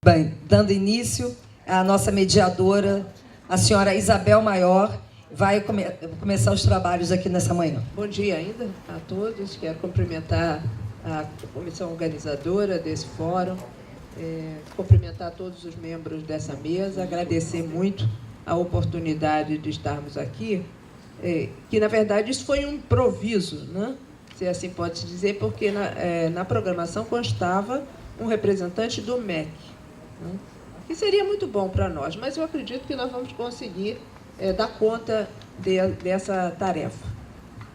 Bem, dando início, a nossa mediadora, a senhora Isabel Maior, vai começar os trabalhos aqui nessa manhã. Bom dia ainda a todos. Quero cumprimentar a comissão organizadora desse fórum, cumprimentar todos os membros dessa mesa, agradecer muito a oportunidade de estarmos aqui, que, na verdade, isso foi um improviso, né? Se assim pode-se dizer, porque na programação constava um representante do MEC, né? Que seria muito bom para nós, mas eu acredito que nós vamos conseguir dar conta dessa tarefa.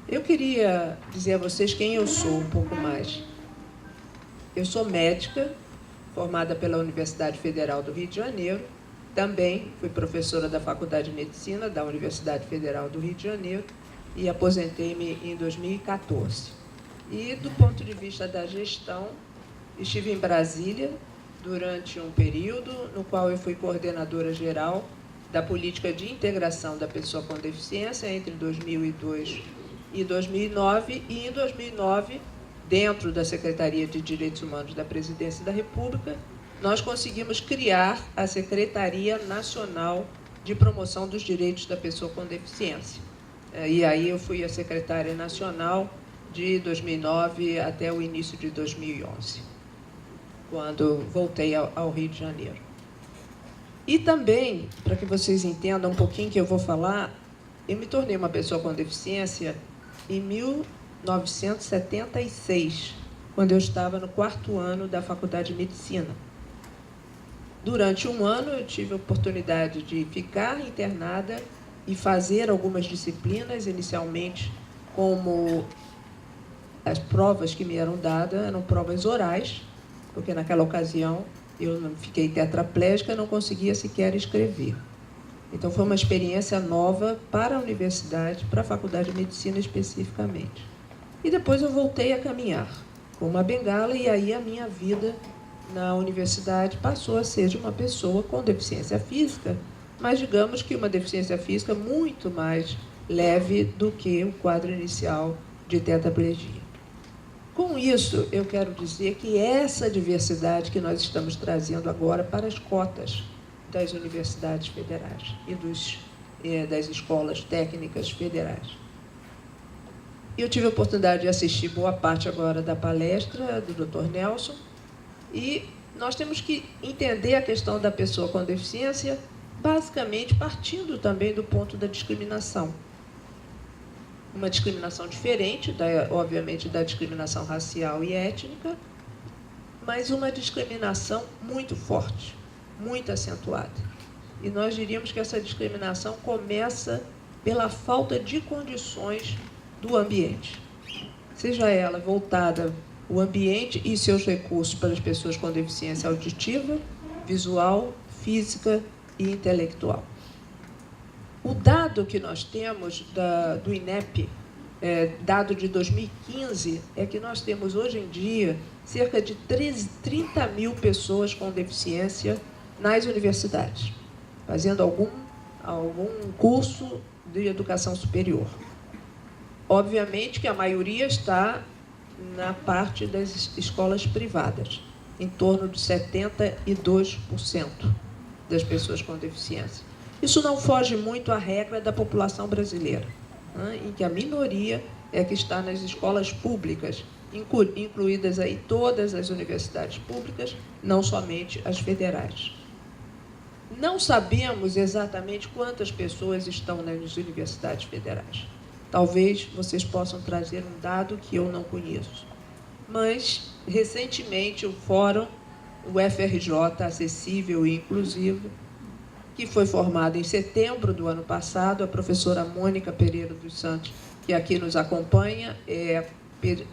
Eu queria dizer a vocês quem eu sou um pouco mais. Eu sou médica, formada pela Universidade Federal do Rio de Janeiro. Também fui professora da Faculdade de Medicina da Universidade Federal do Rio de Janeiro e aposentei-me em 2014. E, do ponto de vista da gestão, estive em Brasília durante um período no qual eu fui coordenadora geral da política de integração da pessoa com deficiência entre 2002 e 2009, e em 2009, dentro da Secretaria de Direitos Humanos da Presidência da República, nós conseguimos criar a Secretaria Nacional de Promoção dos Direitos da Pessoa com Deficiência. E aí eu fui a secretária nacional de 2009 até o início de 2011, quando voltei ao Rio de Janeiro. E também, para que vocês entendam um pouquinho que eu vou falar, eu me tornei uma pessoa com deficiência em 1976, quando eu estava no 4º ano da Faculdade de Medicina. Durante um ano, eu tive a oportunidade de ficar internada e fazer algumas disciplinas, inicialmente, como as provas que me eram dadas, eram provas orais, porque naquela ocasião eu não fiquei tetraplégica, não conseguia sequer escrever. Então, foi uma experiência nova para a universidade, para a Faculdade de Medicina especificamente. E depois eu voltei a caminhar com uma bengala, e aí a minha vida na universidade passou a ser de uma pessoa com deficiência física, mas digamos que uma deficiência física muito mais leve do que o quadro inicial de tetraplegia. Com isso, eu quero dizer que essa diversidade que nós estamos trazendo agora para as cotas das universidades federais e das escolas técnicas federais. Eu tive a oportunidade de assistir boa parte agora da palestra do Dr. Nelson, e nós temos que entender a questão da pessoa com deficiência, basicamente partindo também do ponto da discriminação. Uma discriminação diferente, obviamente, da discriminação racial e étnica, mas uma discriminação muito forte, muito acentuada. E nós diríamos que essa discriminação começa pela falta de condições do ambiente, seja ela voltada o ambiente e seus recursos para as pessoas com deficiência auditiva, visual, física e intelectual. O dado que nós temos do INEP, dado de 2015, é que nós temos hoje em dia cerca de 30 mil pessoas com deficiência nas universidades, fazendo algum curso de educação superior. Obviamente que a maioria está na parte das escolas privadas, em torno de 72% das pessoas com deficiência. Isso não foge muito à regra da população brasileira, né, em que a minoria é que está nas escolas públicas, incluídas aí todas as universidades públicas, não somente as federais. Não sabemos exatamente quantas pessoas estão nas universidades federais. Talvez vocês possam trazer um dado que eu não conheço. Mas, recentemente, o Fórum, o FRJ Acessível e Inclusivo, que foi formado em setembro do ano passado, a professora Mônica Pereira dos Santos, que aqui nos acompanha, é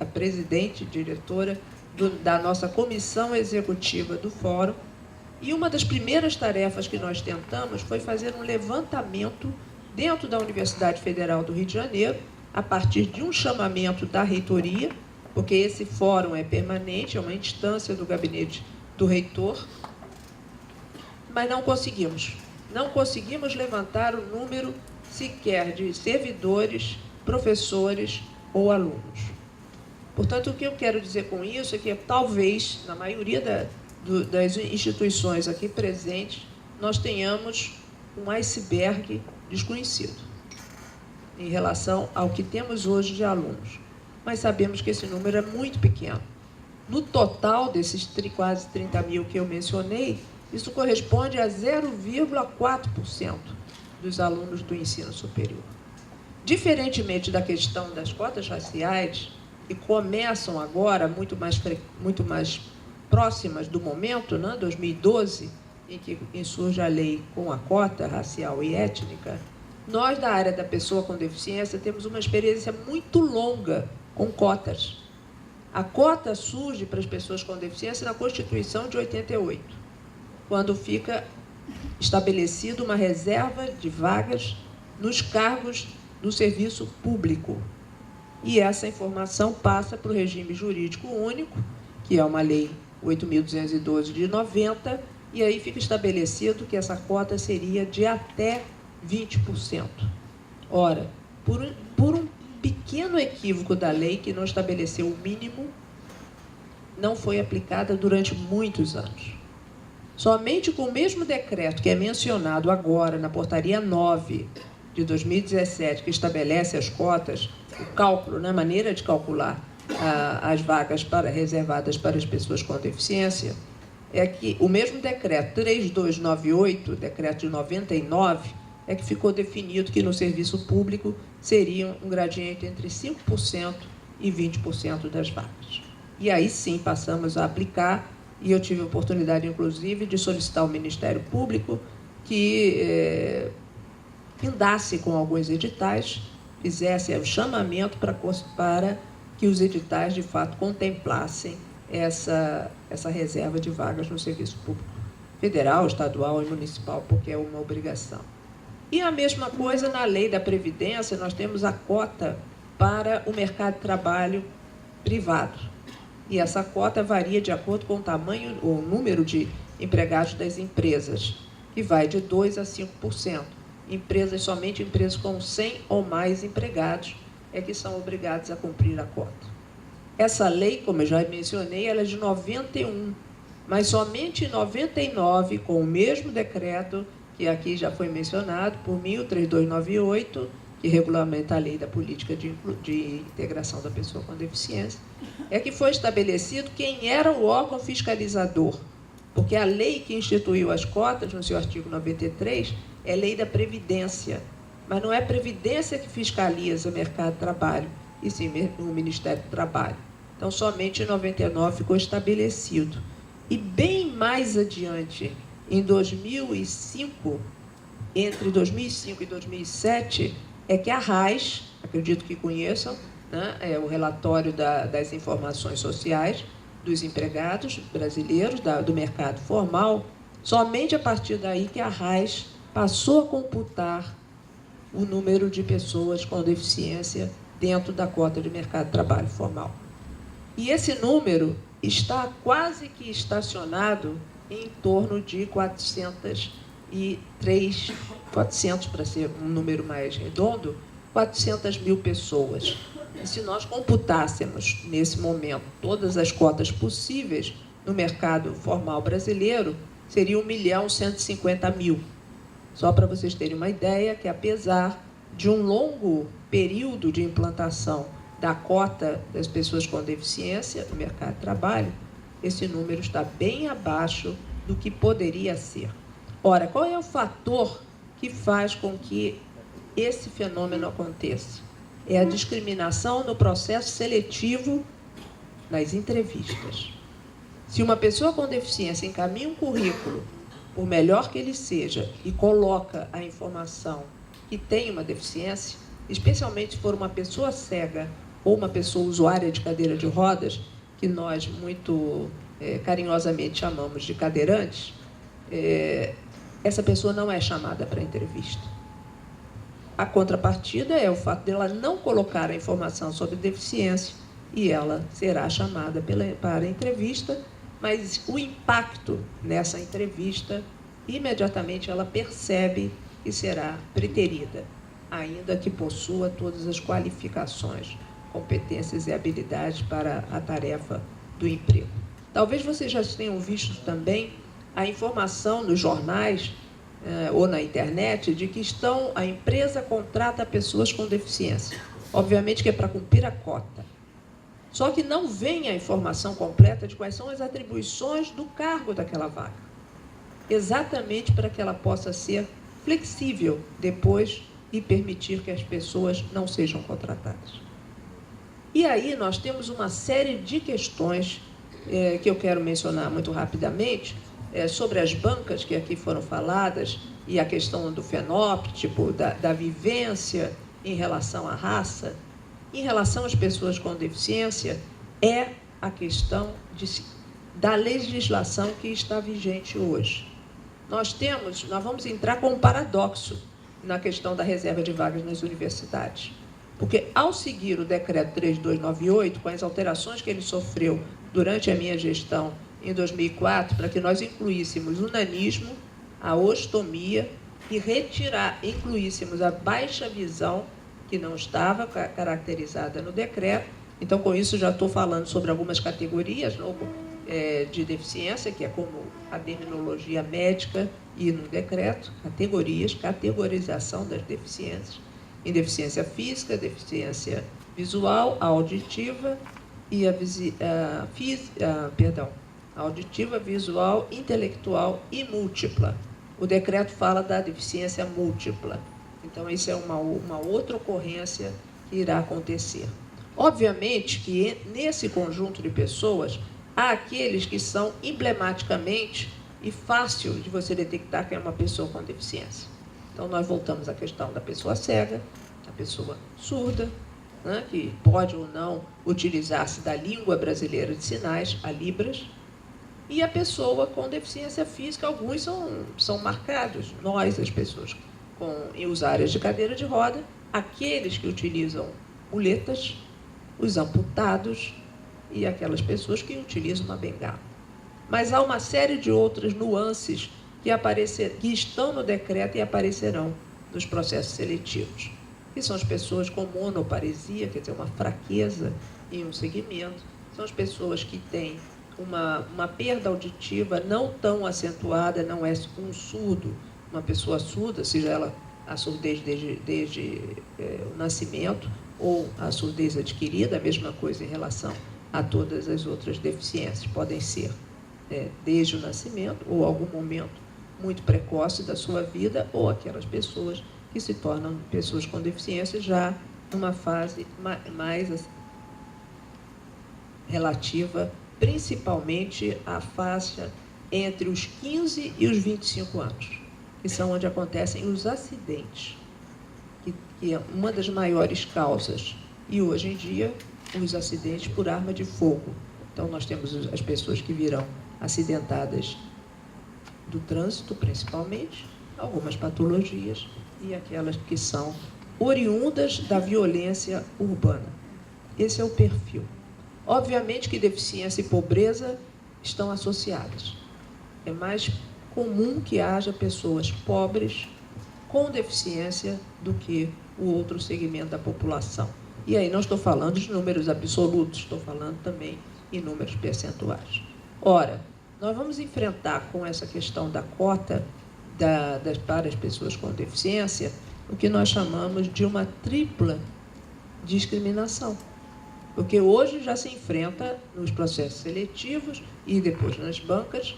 a presidente e diretora da nossa comissão executiva do Fórum. E uma das primeiras tarefas que nós tentamos foi fazer um levantamento dentro da Universidade Federal do Rio de Janeiro, a partir de um chamamento da reitoria, porque esse fórum é permanente, é uma instância do gabinete do reitor, mas não conseguimos. Não conseguimos levantar o número sequer de servidores, professores ou alunos. Portanto, o que eu quero dizer com isso é que talvez, na maioria das instituições aqui presentes, nós tenhamos um iceberg desconhecido em relação ao que temos hoje de alunos. Mas sabemos que esse número é muito pequeno. No total desses quase 30 mil que eu mencionei, isso corresponde a 0,4% dos alunos do ensino superior. Diferentemente da questão das cotas raciais, que começam agora muito mais próximas do momento, né, 2012, em que surge a lei com a cota racial e étnica, nós, da área da pessoa com deficiência, temos uma experiência muito longa com cotas. A cota surge para as pessoas com deficiência na Constituição de 88, quando fica estabelecida uma reserva de vagas nos cargos do serviço público. E essa informação passa para o regime jurídico único, que é uma lei 8.212 de 90, e aí fica estabelecido que essa cota seria de até 20%. Ora, por um pequeno equívoco da lei que não estabeleceu o mínimo, não foi aplicada durante muitos anos. Somente com o mesmo decreto que é mencionado agora na Portaria 9 de 2017, que estabelece as cotas, o cálculo, a maneira de calcular as vagas reservadas para as pessoas com deficiência, é que o mesmo decreto 3298, decreto de 99, é que ficou definido que no serviço público seria um gradiente entre 5% e 20% das vagas. E aí sim passamos a aplicar, e eu tive a oportunidade, inclusive, de solicitar ao Ministério Público que findasse com alguns editais, fizesse o chamamento para que os editais, de fato, contemplassem essa reserva de vagas no serviço público federal, estadual e municipal, porque é uma obrigação. E a mesma coisa na lei da Previdência, nós temos a cota para o mercado de trabalho privado. E essa cota varia de acordo com o tamanho ou o número de empregados das empresas, que vai de 2% a 5%. Somente empresas com 100 ou mais empregados é que são obrigados a cumprir a cota. Essa lei, como eu já mencionei, ela é de 91, mas somente em 99, com o mesmo decreto, que aqui já foi mencionado, por 1.3298, que regulamenta a lei da política de integração da pessoa com deficiência, é que foi estabelecido quem era o órgão fiscalizador, porque a lei que instituiu as cotas, no seu artigo 93, é lei da Previdência, mas não é a Previdência que fiscaliza o mercado de trabalho, e sim o Ministério do Trabalho. Então, somente em 99 ficou estabelecido. E bem mais adiante, em 2005, entre 2005 e 2007, é que a RAIS, acredito que conheçam, né, é o relatório das informações sociais dos empregados brasileiros, do mercado formal, somente a partir daí que a RAIS passou a computar o número de pessoas com deficiência dentro da cota de mercado de trabalho formal. E esse número está quase que estacionado em torno de 400, para ser um número mais redondo, 400 mil pessoas. E se nós computássemos, nesse momento, todas as cotas possíveis no mercado formal brasileiro, seria 1.150.000. Só para vocês terem uma ideia que, apesar de um longo período de implantação da cota das pessoas com deficiência no mercado de trabalho, esse número está bem abaixo do que poderia ser. Ora, qual é o fator que faz com que esse fenômeno aconteça? É a discriminação no processo seletivo nas entrevistas. Se uma pessoa com deficiência encaminha um currículo, por melhor que ele seja, e coloca a informação que tem uma deficiência, especialmente se for uma pessoa cega ou uma pessoa usuária de cadeira de rodas, que nós muito carinhosamente chamamos de cadeirantes, essa pessoa não é chamada para a entrevista. A contrapartida é o fato dela não colocar a informação sobre deficiência e ela será chamada para a entrevista, mas o impacto nessa entrevista, imediatamente ela percebe que será preterida, ainda que possua todas as qualificações, competências e habilidades para a tarefa do emprego. Talvez vocês já tenham visto também a informação nos jornais ou na internet de que a empresa contrata pessoas com deficiência. Obviamente que é para cumprir a cota. Só que não vem a informação completa de quais são as atribuições do cargo daquela vaga. Exatamente para que ela possa ser flexível depois e permitir que as pessoas não sejam contratadas. E aí nós temos uma série de questões que eu quero mencionar muito rapidamente, sobre as bancas que aqui foram faladas, e a questão do fenótipo, da vivência em relação à raça. Em relação às pessoas com deficiência, é a questão da legislação que está vigente hoje. Nós vamos entrar com um paradoxo na questão da reserva de vagas nas universidades. Porque, ao seguir o Decreto 3298, com as alterações que ele sofreu durante a minha gestão em 2004, para que nós incluíssemos o nanismo, a ostomia e incluíssemos a baixa visão, que não estava caracterizada no decreto. Então, com isso, já estou falando sobre algumas categorias de deficiência, que é como a terminologia médica e no decreto, categorização das deficiências, em deficiência física, deficiência visual, auditiva e auditiva, visual, intelectual e múltipla. O decreto fala da deficiência múltipla. Então, isso é uma outra ocorrência que irá acontecer. Obviamente que, nesse conjunto de pessoas, há aqueles que são emblematicamente e fácil de você detectar que é uma pessoa com deficiência. Então, nós voltamos à questão da pessoa cega, da pessoa surda, né, que pode ou não utilizar-se da língua brasileira de sinais, a Libras, e a pessoa com deficiência física. Alguns são marcados, nós, as pessoas em usuárias de cadeira de roda, aqueles que utilizam muletas, os amputados e aquelas pessoas que utilizam uma bengala. Mas há uma série de outras nuances que estão no decreto e aparecerão nos processos seletivos, que são as pessoas com monoparesia, quer dizer, uma fraqueza em um segmento, são as pessoas que têm uma perda auditiva não tão acentuada, não é um surdo, uma pessoa surda, seja ela a surdez desde o nascimento ou a surdez adquirida, a mesma coisa em relação a todas as outras deficiências. Podem ser desde o nascimento ou algum momento muito precoce da sua vida, ou aquelas pessoas que se tornam pessoas com deficiência já numa fase mais relativa, principalmente à faixa entre os 15 e os 25 anos, que são onde acontecem os acidentes, que é uma das maiores causas. E, hoje em dia, os acidentes por arma de fogo. Então, nós temos as pessoas que virão acidentadas do trânsito, principalmente, algumas patologias, e aquelas que são oriundas da violência urbana. Esse é o perfil. Obviamente que deficiência e pobreza estão associadas. É mais comum que haja pessoas pobres com deficiência do que o outro segmento da população. E aí não estou falando de números absolutos, estou falando também em números percentuais. Ora, nós vamos enfrentar com essa questão da cota para as pessoas com deficiência o que nós chamamos de uma tripla discriminação. Porque hoje já se enfrenta nos processos seletivos e depois nas bancas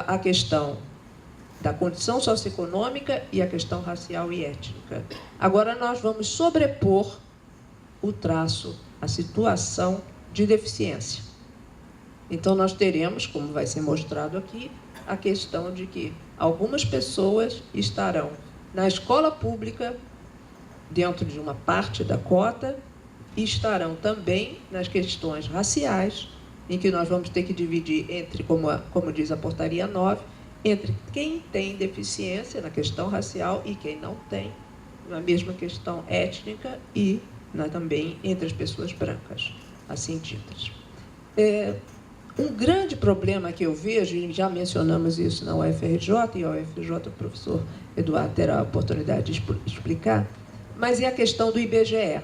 a questão da condição socioeconômica e a questão racial e étnica. Agora nós vamos sobrepor o traço, a situação de deficiência. Então nós teremos, como vai ser mostrado aqui, a questão de que algumas pessoas estarão na escola pública, dentro de uma parte da cota, e estarão também nas questões raciais, em que nós vamos ter que dividir entre, como diz a portaria 9, entre quem tem deficiência na questão racial e quem não tem, na mesma questão étnica e também entre as pessoas brancas, assim ditas. Um grande problema que eu vejo, e já mencionamos isso na UFRJ, e a UFRJ o professor Eduardo terá a oportunidade de explicar, mas é a questão do IBGE.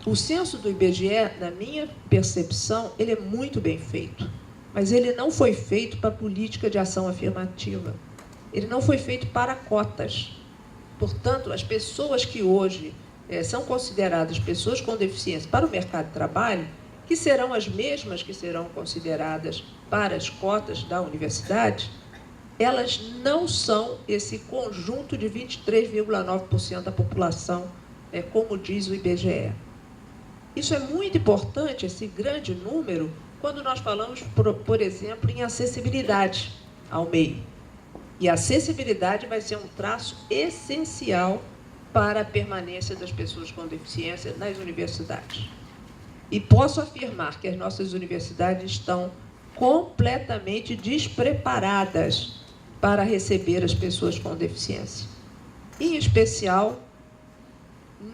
O censo do IBGE, na minha percepção, ele é muito bem feito, mas ele não foi feito para política de ação afirmativa. Ele não foi feito para cotas. Portanto, as pessoas que hoje são consideradas pessoas com deficiência para o mercado de trabalho, que serão as mesmas que serão consideradas para as cotas da universidade, elas não são esse conjunto de 23,9% da população, como diz o IBGE. Isso é muito importante, esse grande número, quando nós falamos, por exemplo, em acessibilidade ao meio. E a acessibilidade vai ser um traço essencial para a permanência das pessoas com deficiência nas universidades. E posso afirmar que as nossas universidades estão completamente despreparadas para receber as pessoas com deficiência. Em especial,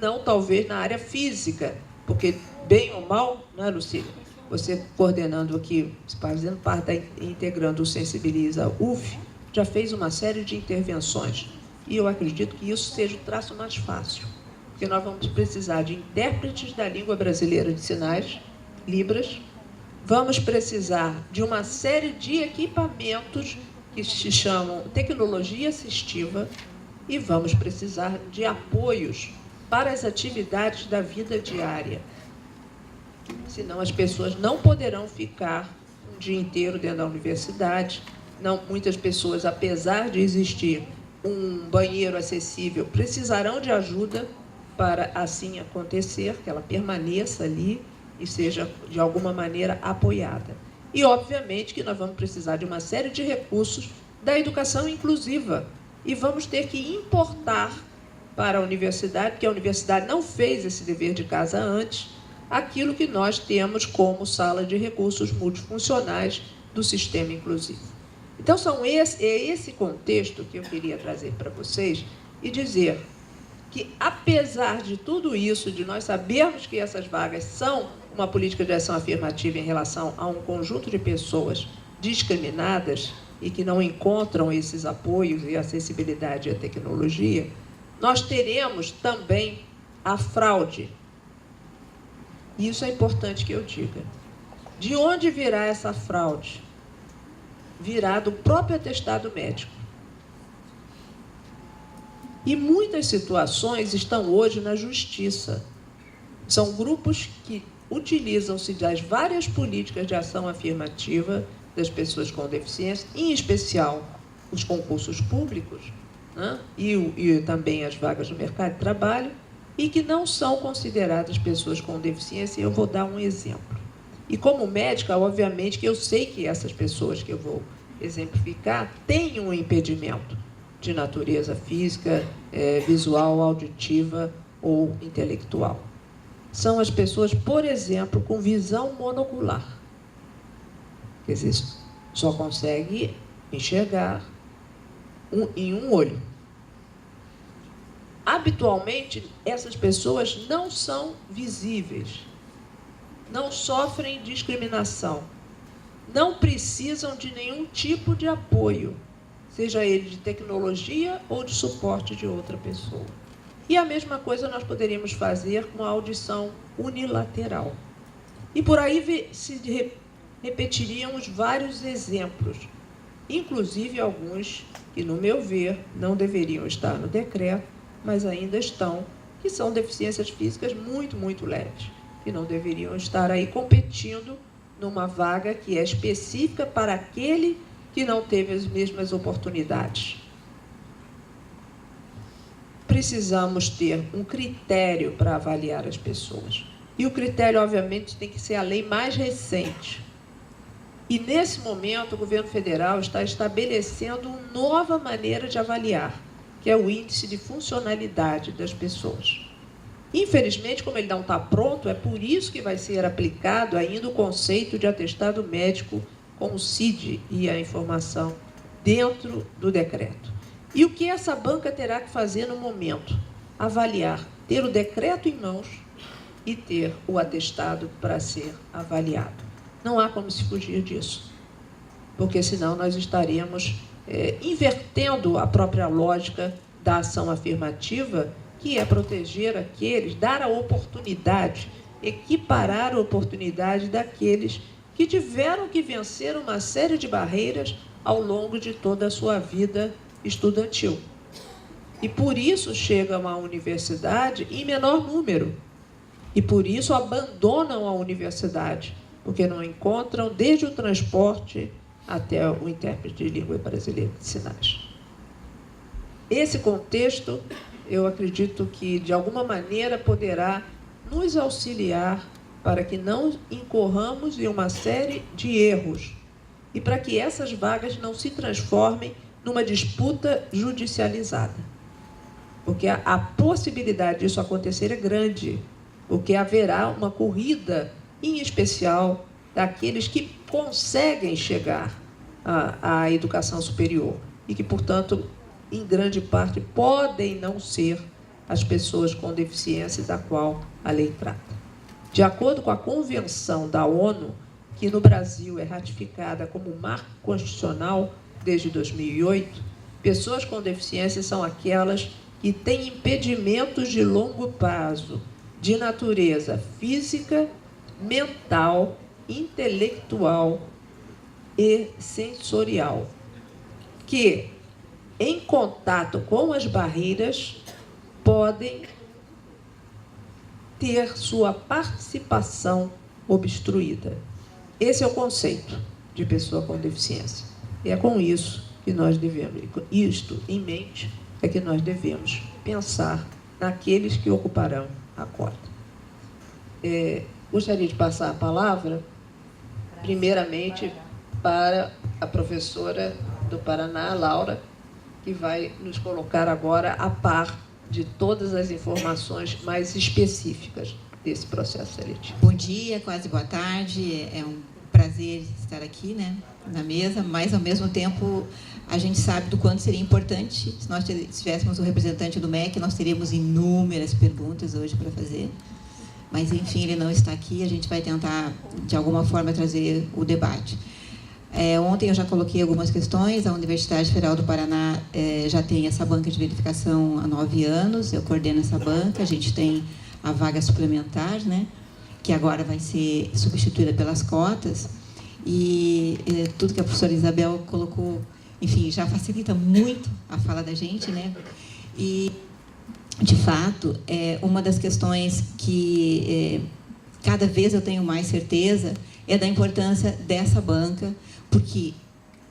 não talvez na área física, porque, bem ou mal, não é, Lucília? Você coordenando aqui, fazendo parte, integrando o Sensibiliza UF, já fez uma série de intervenções. E eu acredito que isso seja o traço mais fácil, porque nós vamos precisar de intérpretes da língua brasileira de sinais, Libras, vamos precisar de uma série de equipamentos que se chamam tecnologia assistiva e vamos precisar de apoios para as atividades da vida diária. Senão as pessoas não poderão ficar um dia inteiro dentro da universidade. Não, muitas pessoas, apesar de existir um banheiro acessível, precisarão de ajuda para assim acontecer, que ela permaneça ali e seja, de alguma maneira, apoiada. E, obviamente, que nós vamos precisar de uma série de recursos da educação inclusiva e vamos ter que importar para a universidade, porque a universidade não fez esse dever de casa antes, aquilo que nós temos como sala de recursos multifuncionais do sistema inclusivo. Então, é esse contexto que eu queria trazer para vocês e dizer que, apesar de tudo isso, de nós sabermos que essas vagas são uma política de ação afirmativa em relação a um conjunto de pessoas discriminadas e que não encontram esses apoios e acessibilidade à tecnologia, nós teremos também a fraude. E isso é importante que eu diga. De onde virá essa fraude? Virá do próprio atestado médico. E muitas situações estão hoje na justiça. São grupos que utilizam-se das várias políticas de ação afirmativa das pessoas com deficiência, em especial os concursos públicos, né? e também as vagas no mercado de trabalho, e que não são consideradas pessoas com deficiência. Eu vou dar um exemplo. E como médica, obviamente, que eu sei que essas pessoas que eu vou exemplificar têm um impedimento de natureza física, visual, auditiva ou intelectual. São as pessoas, por exemplo, com visão monocular. Quer dizer, só consegue enxergar em um olho. Habitualmente, essas pessoas não são visíveis, não sofrem discriminação, não precisam de nenhum tipo de apoio, seja ele de tecnologia ou de suporte de outra pessoa. E a mesma coisa nós poderíamos fazer com a audição unilateral. E por aí se repetiriam os vários exemplos, inclusive alguns que, no meu ver, não deveriam estar no decreto, mas ainda estão, que são deficiências físicas muito, muito leves, que não deveriam estar aí competindo numa vaga que é específica para aquele que não teve as mesmas oportunidades. Precisamos ter um critério para avaliar as pessoas. E o critério, obviamente, tem que ser a lei mais recente. E, nesse momento, o governo federal está estabelecendo uma nova maneira de avaliar, que é o índice de funcionalidade das pessoas. Infelizmente, como ele não está pronto, é por isso que vai ser aplicado ainda o conceito de atestado médico com o CID e a informação dentro do decreto. E o que essa banca terá que fazer no momento? Avaliar, ter o decreto em mãos e ter o atestado para ser avaliado. Não há como se fugir disso, porque senão nós estaríamos invertendo a própria lógica da ação afirmativa que é proteger aqueles, dar a oportunidade, equiparar a oportunidade daqueles que tiveram que vencer uma série de barreiras ao longo de toda a sua vida estudantil. E por isso chegam à universidade em menor número. E por isso abandonam a universidade, porque não encontram desde o transporte até o intérprete de língua brasileira de sinais. Esse contexto, eu acredito que, de alguma maneira, poderá nos auxiliar para que não incorramos em uma série de erros e para que essas vagas não se transformem numa disputa judicializada. Porque a possibilidade disso acontecer é grande, porque haverá uma corrida, em especial, daqueles que conseguem chegar à educação superior e que, portanto, em grande parte, podem não ser as pessoas com deficiência da qual a lei trata. De acordo com a Convenção da ONU, que no Brasil é ratificada como marco constitucional desde 2008, pessoas com deficiência são aquelas que têm impedimentos de longo prazo, de natureza física, mental, intelectual e sensorial, que, em contato com as barreiras, podem ter sua participação obstruída. Esse é o conceito de pessoa com deficiência. E é com isso que nós devemos, isto em mente, é que nós devemos pensar naqueles que ocuparão a cota. Gostaria de passar a palavra, primeiramente, para a professora do Paraná, Laura, que vai nos colocar agora a par de todas as informações mais específicas desse processo seletivo. Bom dia, quase boa tarde. É um prazer estar aqui, né, na mesa, mas, ao mesmo tempo, a gente sabe do quanto seria importante. Se nós tivéssemos um representante do MEC, nós teríamos inúmeras perguntas hoje para fazer. Mas, enfim, ele não está aqui, a gente vai tentar, de alguma forma, trazer o debate. Ontem eu já coloquei algumas questões. A Universidade Federal do Paraná já tem essa banca de verificação há 9 anos, eu coordeno essa banca, a gente tem a vaga suplementar, né, que agora vai ser substituída pelas cotas, e tudo que a professora Isabel colocou, enfim, já facilita muito a fala da gente, né, e, de fato, uma das questões que cada vez eu tenho mais certeza é da importância dessa banca, porque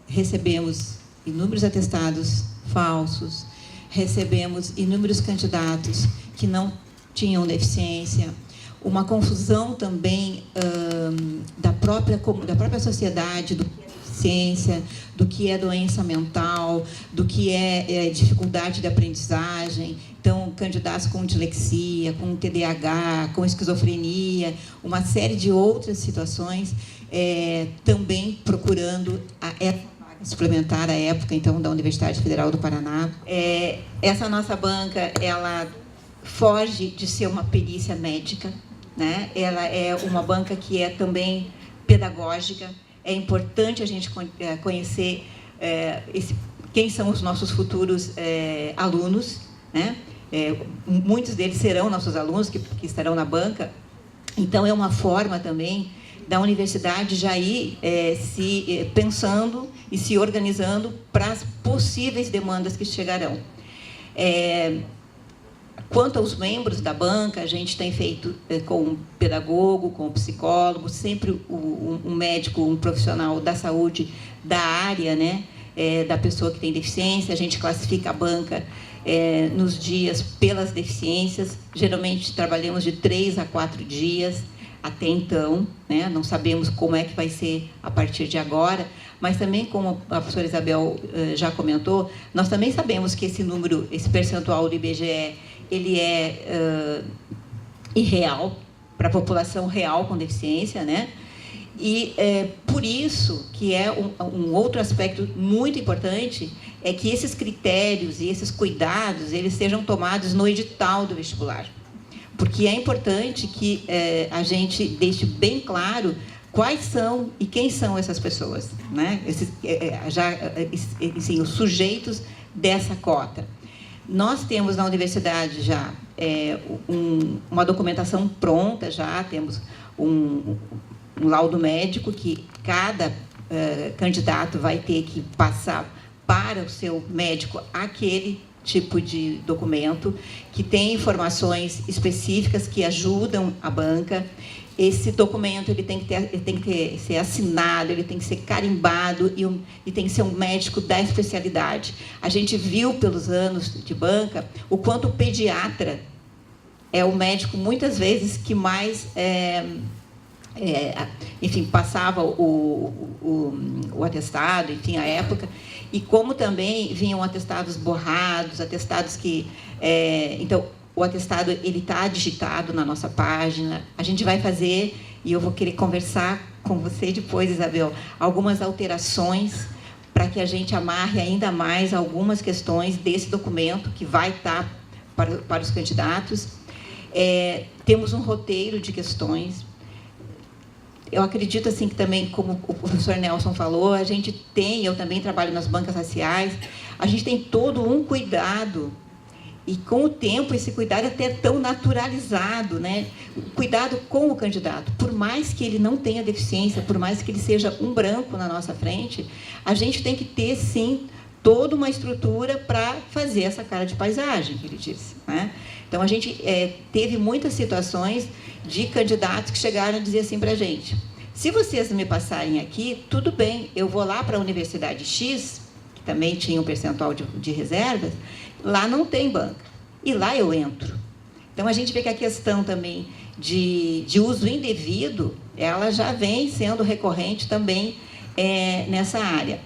recebemos inúmeros atestados falsos, recebemos inúmeros candidatos que não tinham deficiência, uma confusão também da própria sociedade, do que é deficiência, do que é doença mental, do que é dificuldade de aprendizagem. Então, candidatos com dislexia, com TDAH, com esquizofrenia, uma série de outras situações, também procurando a vaga suplementar à época, então, da Universidade Federal do Paraná. Essa nossa banca, ela foge de ser uma perícia médica, né? Ela é uma banca que é também pedagógica. É importante a gente conhecer quem são os nossos futuros alunos, né? Muitos deles serão nossos alunos que estarão na banca. Então, é uma forma também da universidade já ir se pensando e se organizando para as possíveis demandas que chegarão. Quanto aos membros da banca, a gente tem feito com um pedagogo, com um psicólogo, sempre um médico, um profissional da saúde da área, né, da pessoa que tem deficiência. A gente classifica a banca nos dias pelas deficiências. Geralmente trabalhamos de 3 a 4 dias até então, né? Não sabemos como é que vai ser a partir de agora, mas também, como a professora Isabel já comentou, nós também sabemos que esse número, esse percentual do IBGE, ele é irreal para a população real com deficiência, né? E por isso que um outro aspecto muito importante é que esses critérios e esses cuidados eles sejam tomados no edital do vestibular, porque é importante que a gente deixe bem claro quais são e quem são essas pessoas, né? Os sujeitos dessa cota. Nós temos na universidade já uma documentação pronta, já temos um laudo médico que cada candidato vai ter que passar para o seu médico aquele tipo de documento, que tem informações específicas que ajudam a banca. Esse documento ele tem que ser assinado, ele tem que ser carimbado e tem que ser um médico da especialidade. A gente viu pelos anos de banca o quanto o pediatra é o médico, muitas vezes, que mais enfim, passava o atestado, enfim, a época, e como também vinham atestados borrados, atestados que... então, o atestado ele está digitado na nossa página. A gente vai fazer, e eu vou querer conversar com você depois, Isabel, algumas alterações para que a gente amarre ainda mais algumas questões desse documento que vai estar para os candidatos. Temos um roteiro de questões. Eu acredito assim que também, como o professor Nelson falou, a gente tem, eu também trabalho nas bancas raciais, a gente tem todo um cuidado. E, com o tempo, esse cuidado é até tão naturalizado, né? Cuidado com o candidato. Por mais que ele não tenha deficiência, por mais que ele seja um branco na nossa frente, a gente tem que ter, sim, toda uma estrutura para fazer essa cara de paisagem, que ele disse, né? Então, a gente teve muitas situações de candidatos que chegaram a dizer assim para a gente: se vocês me passarem aqui, tudo bem, eu vou lá para a Universidade X, que também tinha um percentual de reservas, lá não tem banca, e lá eu entro. Então, a gente vê que a questão também de uso indevido, ela já vem sendo recorrente também nessa área.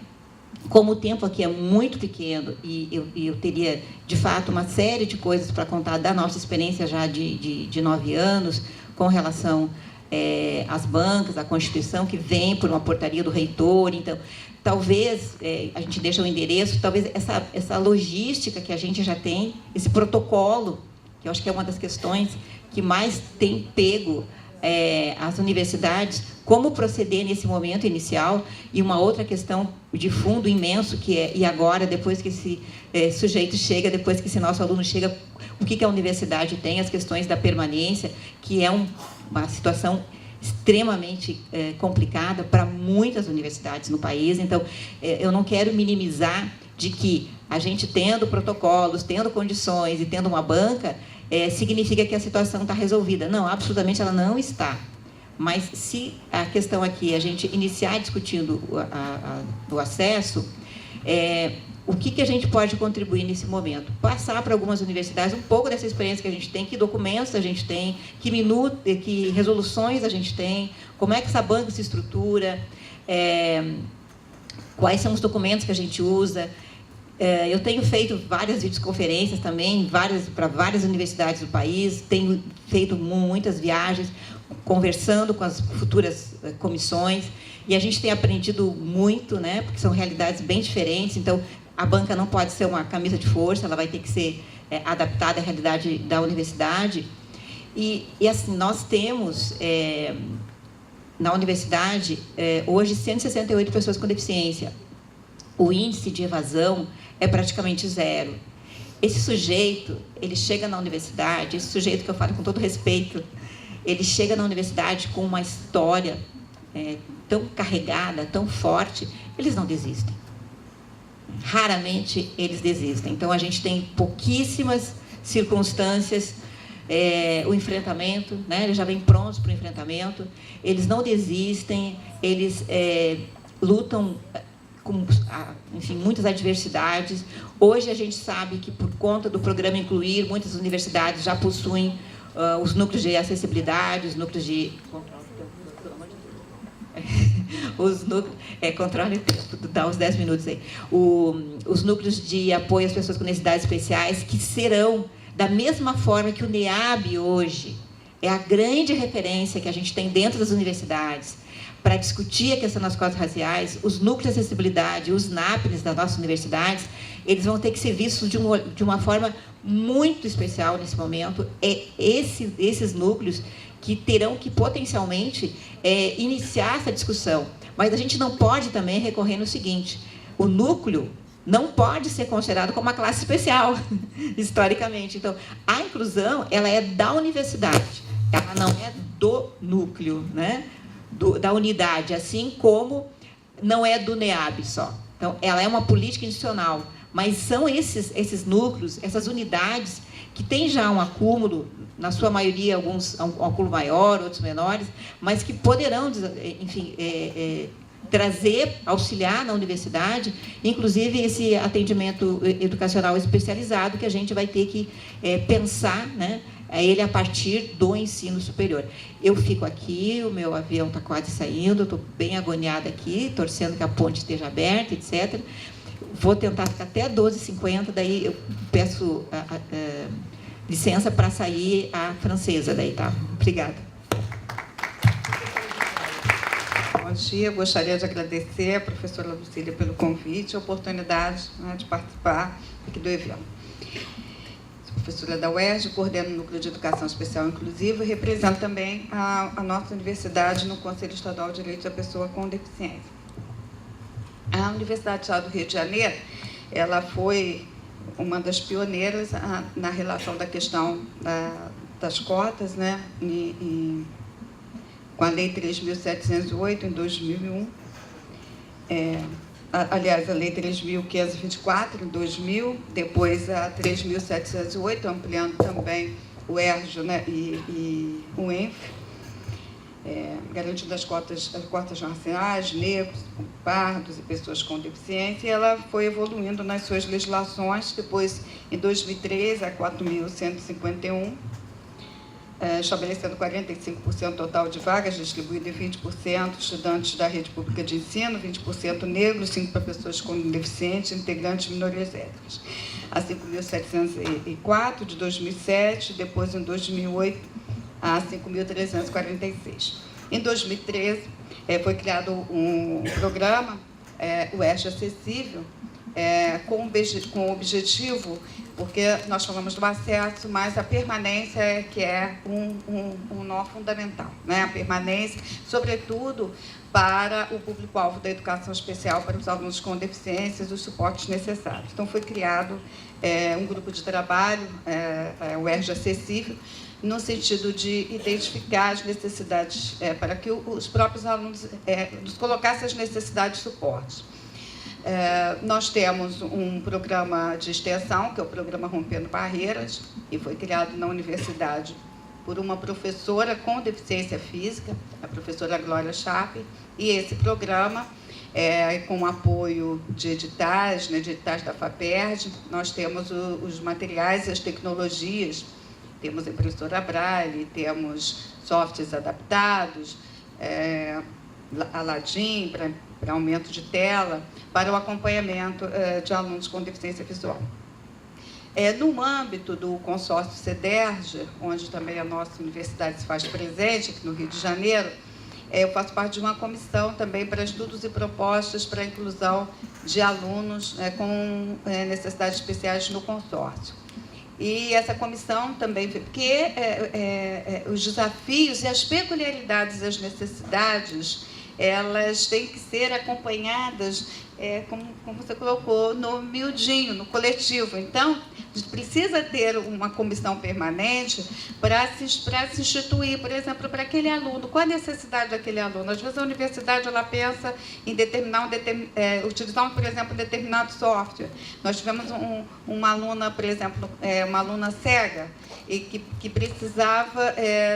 Como o tempo aqui é muito pequeno, e eu teria, de fato, uma série de coisas para contar da nossa experiência já de 9 anos, com relação às bancas, à Constituição, que vem por uma portaria do reitor. Então, talvez, a gente deixa o endereço, talvez essa logística que a gente já tem, esse protocolo, que eu acho que é uma das questões que mais tem pego as universidades, como proceder nesse momento inicial, e uma outra questão de fundo imenso, que e agora, depois que esse sujeito chega, depois que esse nosso aluno chega, o que a universidade tem, as questões da permanência, que é uma situação extremamente complicada para muitas universidades no país. Então, eu não quero minimizar de que a gente, tendo protocolos, tendo condições e tendo uma banca, significa que a situação está resolvida. Não, absolutamente ela não está. Mas, se a questão aqui é a gente iniciar discutindo o acesso, o que a gente pode contribuir nesse momento? Passar para algumas universidades um pouco dessa experiência que a gente tem, que documentos a gente tem, que resoluções a gente tem, como é que essa banca se estrutura, quais são os documentos que a gente usa. Eu tenho feito várias videoconferências também, para várias universidades do país, tenho feito muitas viagens, conversando com as futuras comissões, e a gente tem aprendido muito, né, porque são realidades bem diferentes. Então, a banca não pode ser uma camisa de força, ela vai ter que ser adaptada à realidade da universidade. E assim, nós temos, na universidade, hoje, 168 pessoas com deficiência. O índice de evasão é praticamente zero. Esse sujeito, ele chega na universidade, esse sujeito que eu falo com todo respeito, ele chega na universidade com uma história tão carregada, tão forte, eles não desistem. Raramente eles desistem. Então, a gente tem pouquíssimas circunstâncias, o enfrentamento, né? Eles já vêm prontos para o enfrentamento, eles não desistem, eles lutam com, enfim, muitas adversidades. Hoje, a gente sabe que, por conta do programa Incluir, muitas universidades já possuem os núcleos de acessibilidade, os núcleos de... os núcleos... controle, dá uns 10 minutos aí. Os núcleos de apoio às pessoas com necessidades especiais, que serão, da mesma forma que o NEAB hoje é a grande referência que a gente tem dentro das universidades para discutir a questão das cotas raciais, os núcleos de acessibilidade, os NAPNs das nossas universidades, eles vão ter que ser vistos de uma forma muito especial nesse momento. Esses núcleos que terão que, potencialmente, iniciar essa discussão. Mas a gente não pode também recorrer no seguinte: o núcleo não pode ser considerado como uma classe especial, historicamente. Então, a inclusão, ela é da universidade, ela não é do núcleo, né? Da unidade, assim como não é do NEAB só. Então, ela é uma política institucional, mas são esses núcleos, essas unidades, que têm já um acúmulo, na sua maioria, alguns um acúmulo maior, outros menores, mas que poderão, enfim, trazer, auxiliar na universidade, inclusive esse atendimento educacional especializado, que a gente vai ter que pensar, né, ele a partir do ensino superior. Eu fico aqui, o meu avião está quase saindo, estou bem agoniada aqui, torcendo que a ponte esteja aberta, etc. Vou tentar ficar até 12h50, daí eu peço licença para sair a francesa, daí, tá? Obrigada. Bom dia, gostaria de agradecer à professora Lucília pelo convite e a oportunidade, né, de participar aqui do evento. Sou professora da UERJ, coordeno o Núcleo de Educação Especial Inclusiva e represento também a nossa universidade no Conselho Estadual de Direitos da Pessoa com Deficiência. A Universidade do Estado do Rio de Janeiro, ela foi uma das pioneiras na relação da questão das cotas, né, com a Lei 3.708, em 2001. Aliás, a Lei 3.524, em 2000, depois a 3.708, ampliando também o ERJ, né, e o ENF, garantindo as cotas raciais, negros, pardos e pessoas com deficiência, e ela foi evoluindo nas suas legislações. Depois, em 2013, a 4.151, estabelecendo 45% total de vagas, distribuído em 20% estudantes da rede pública de ensino, 20% negros, 5% para pessoas com deficiência, integrantes de minorias étnicas. A 5.704, de 2007, depois, em 2008, a 5.346. Em 2013, foi criado um programa, o ERJ Acessível, com o objetivo, porque nós falamos do acesso, mas a permanência que é um nó fundamental, né? A permanência, sobretudo para o público-alvo da educação especial, para os alunos com deficiências, os suportes necessários. Então, foi criado um grupo de trabalho, o ERJ Acessível, no sentido de identificar as necessidades, para que os próprios alunos nos colocassem as necessidades de suporte. Nós temos um programa de extensão, que é o programa Rompendo Barreiras, e foi criado na universidade por uma professora com deficiência física, a professora Glória Chape, e esse programa, com o apoio de editais, né, de editais da FAPERJ, nós temos os materiais e as tecnologias, temos impressora Braille, temos softwares adaptados, Aladim para aumento de tela, para o acompanhamento de alunos com deficiência visual. No âmbito do consórcio CEDERJ, onde também a nossa universidade se faz presente, aqui no Rio de Janeiro, eu faço parte de uma comissão também para estudos e propostas para a inclusão de alunos com necessidades especiais no consórcio. E essa comissão também, porque os desafios e as peculiaridades e as necessidades, elas têm que ser acompanhadas, como você colocou, no miudinho, no coletivo. Então, precisa ter uma comissão permanente para se instituir, por exemplo, para aquele aluno. Qual a necessidade daquele aluno? Às vezes a universidade ela pensa em utilizar, por exemplo, um determinado software. Nós tivemos uma aluna, por exemplo, uma aluna cega, e que precisava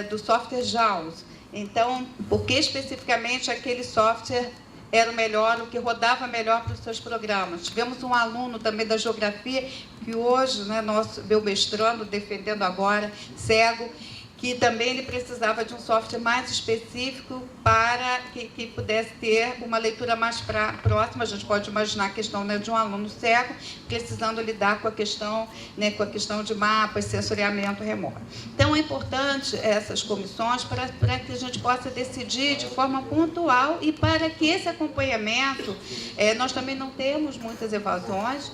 do software JAWS. Então, por que especificamente aquele software era o melhor, o que rodava melhor para os seus programas? Tivemos um aluno também da geografia, que hoje, né, meu mestrando, defendendo agora, cego, que também ele precisava de um software mais específico para que pudesse ter uma leitura mais próxima. A gente pode imaginar a questão, né, de um aluno cego precisando lidar com a questão, né, de mapas, sensoriamento remoto. Então, é importante essas comissões para que a gente possa decidir de forma pontual e para que esse acompanhamento, nós também não temos muitas evasões,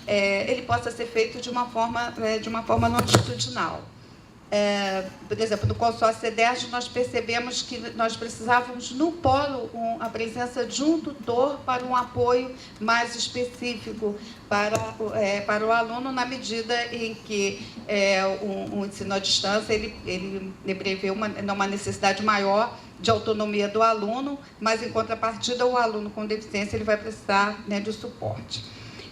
ele possa ser feito de uma forma longitudinal. por exemplo, no consórcio CEDERJ, nós percebemos que nós precisávamos, no polo, a presença de um tutor para um apoio mais específico para o aluno, na medida em que o ensino à distância ele prevê uma necessidade maior de autonomia do aluno, mas, em contrapartida, o aluno com deficiência ele vai precisar, né, de suporte.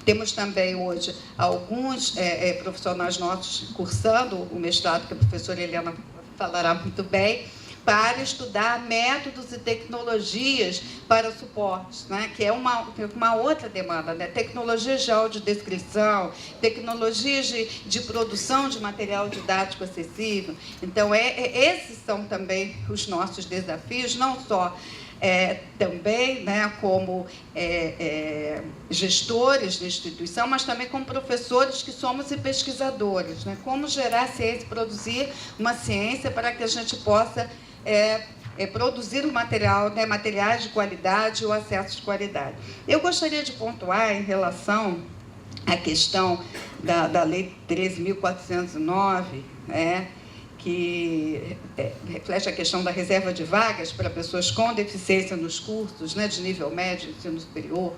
Temos também, hoje, alguns profissionais nossos cursando o mestrado, que a professora Helena falará muito bem, para estudar métodos e tecnologias para suporte, né? Que é uma outra demanda, né? Tecnologias de audiodescrição, tecnologias de produção de material didático acessível. Então, esses são também os nossos desafios, não só também, né, como gestores de instituição, mas também como professores que somos e pesquisadores, né? Como gerar ciência, produzir uma ciência para que a gente possa produzir o material, né, materiais de qualidade e o acesso de qualidade. Eu gostaria de pontuar em relação à questão da Lei 13.409, que reflete a questão da reserva de vagas para pessoas com deficiência nos cursos, né, de nível médio e ensino superior,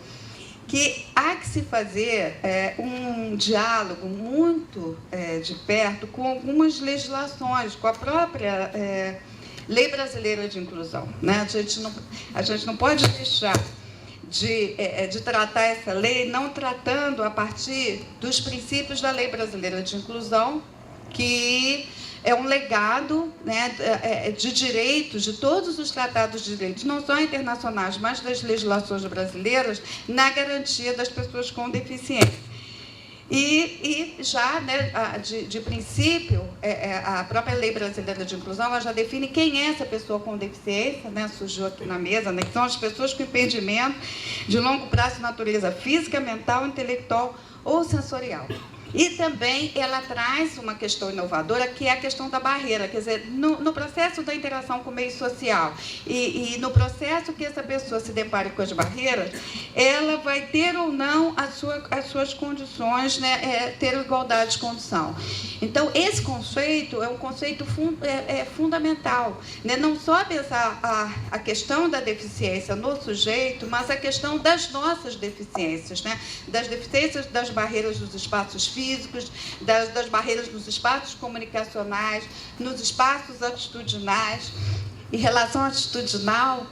que há que se fazer um diálogo muito de perto com algumas legislações, com a própria Lei Brasileira de Inclusão, né? A gente não pode deixar de tratar essa lei não tratando a partir dos princípios da Lei Brasileira de Inclusão, que é um legado, né, de direitos, de todos os tratados de direitos, não só internacionais, mas das legislações brasileiras, na garantia das pessoas com deficiência. E já, né, de princípio, a própria Lei Brasileira de Inclusão ela já define quem é essa pessoa com deficiência, né, surgiu aqui na mesa, né, que são as pessoas com impedimento de longo prazo de natureza física, mental, intelectual ou sensorial. E também ela traz uma questão inovadora, que é a questão da barreira, quer dizer, no processo da interação com o meio social e no processo que essa pessoa se depare com as barreiras, ela vai ter ou não as suas condições, né, ter igualdade de condição. Então, esse conceito é um conceito fundamental, né? Não só pensar a questão da deficiência no sujeito, mas a questão das nossas deficiências, né? Das deficiências das barreiras dos espaços físicos, das barreiras nos espaços comunicacionais, nos espaços atitudinais. Em relação atitudinal,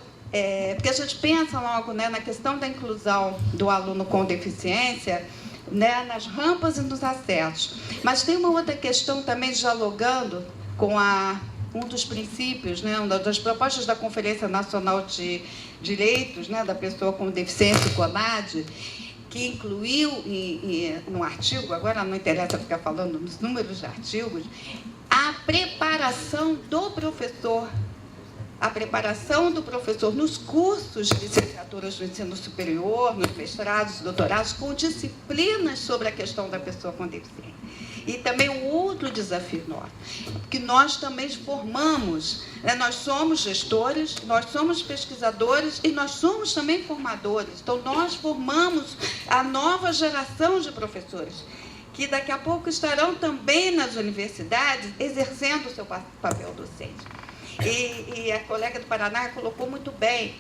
porque a gente pensa logo, né, na questão da inclusão do aluno com deficiência, né, nas rampas e nos acessos. Mas tem uma outra questão também, dialogando com um dos princípios, né, uma das propostas da Conferência Nacional de Direitos, né, da Pessoa com Deficiência, o CONAD, que incluiu no artigo, agora não interessa ficar falando nos números de artigos, a preparação do professor nos cursos de licenciaturas do ensino superior, nos mestrados e doutorados, com disciplinas sobre a questão da pessoa com deficiência. E também um outro desafio nosso, que nós também formamos, né? Nós somos gestores, nós somos pesquisadores e nós somos também formadores. Então, nós formamos a nova geração de professores, que daqui a pouco estarão também nas universidades exercendo o seu papel docente. E a colega do Paraná colocou muito bem,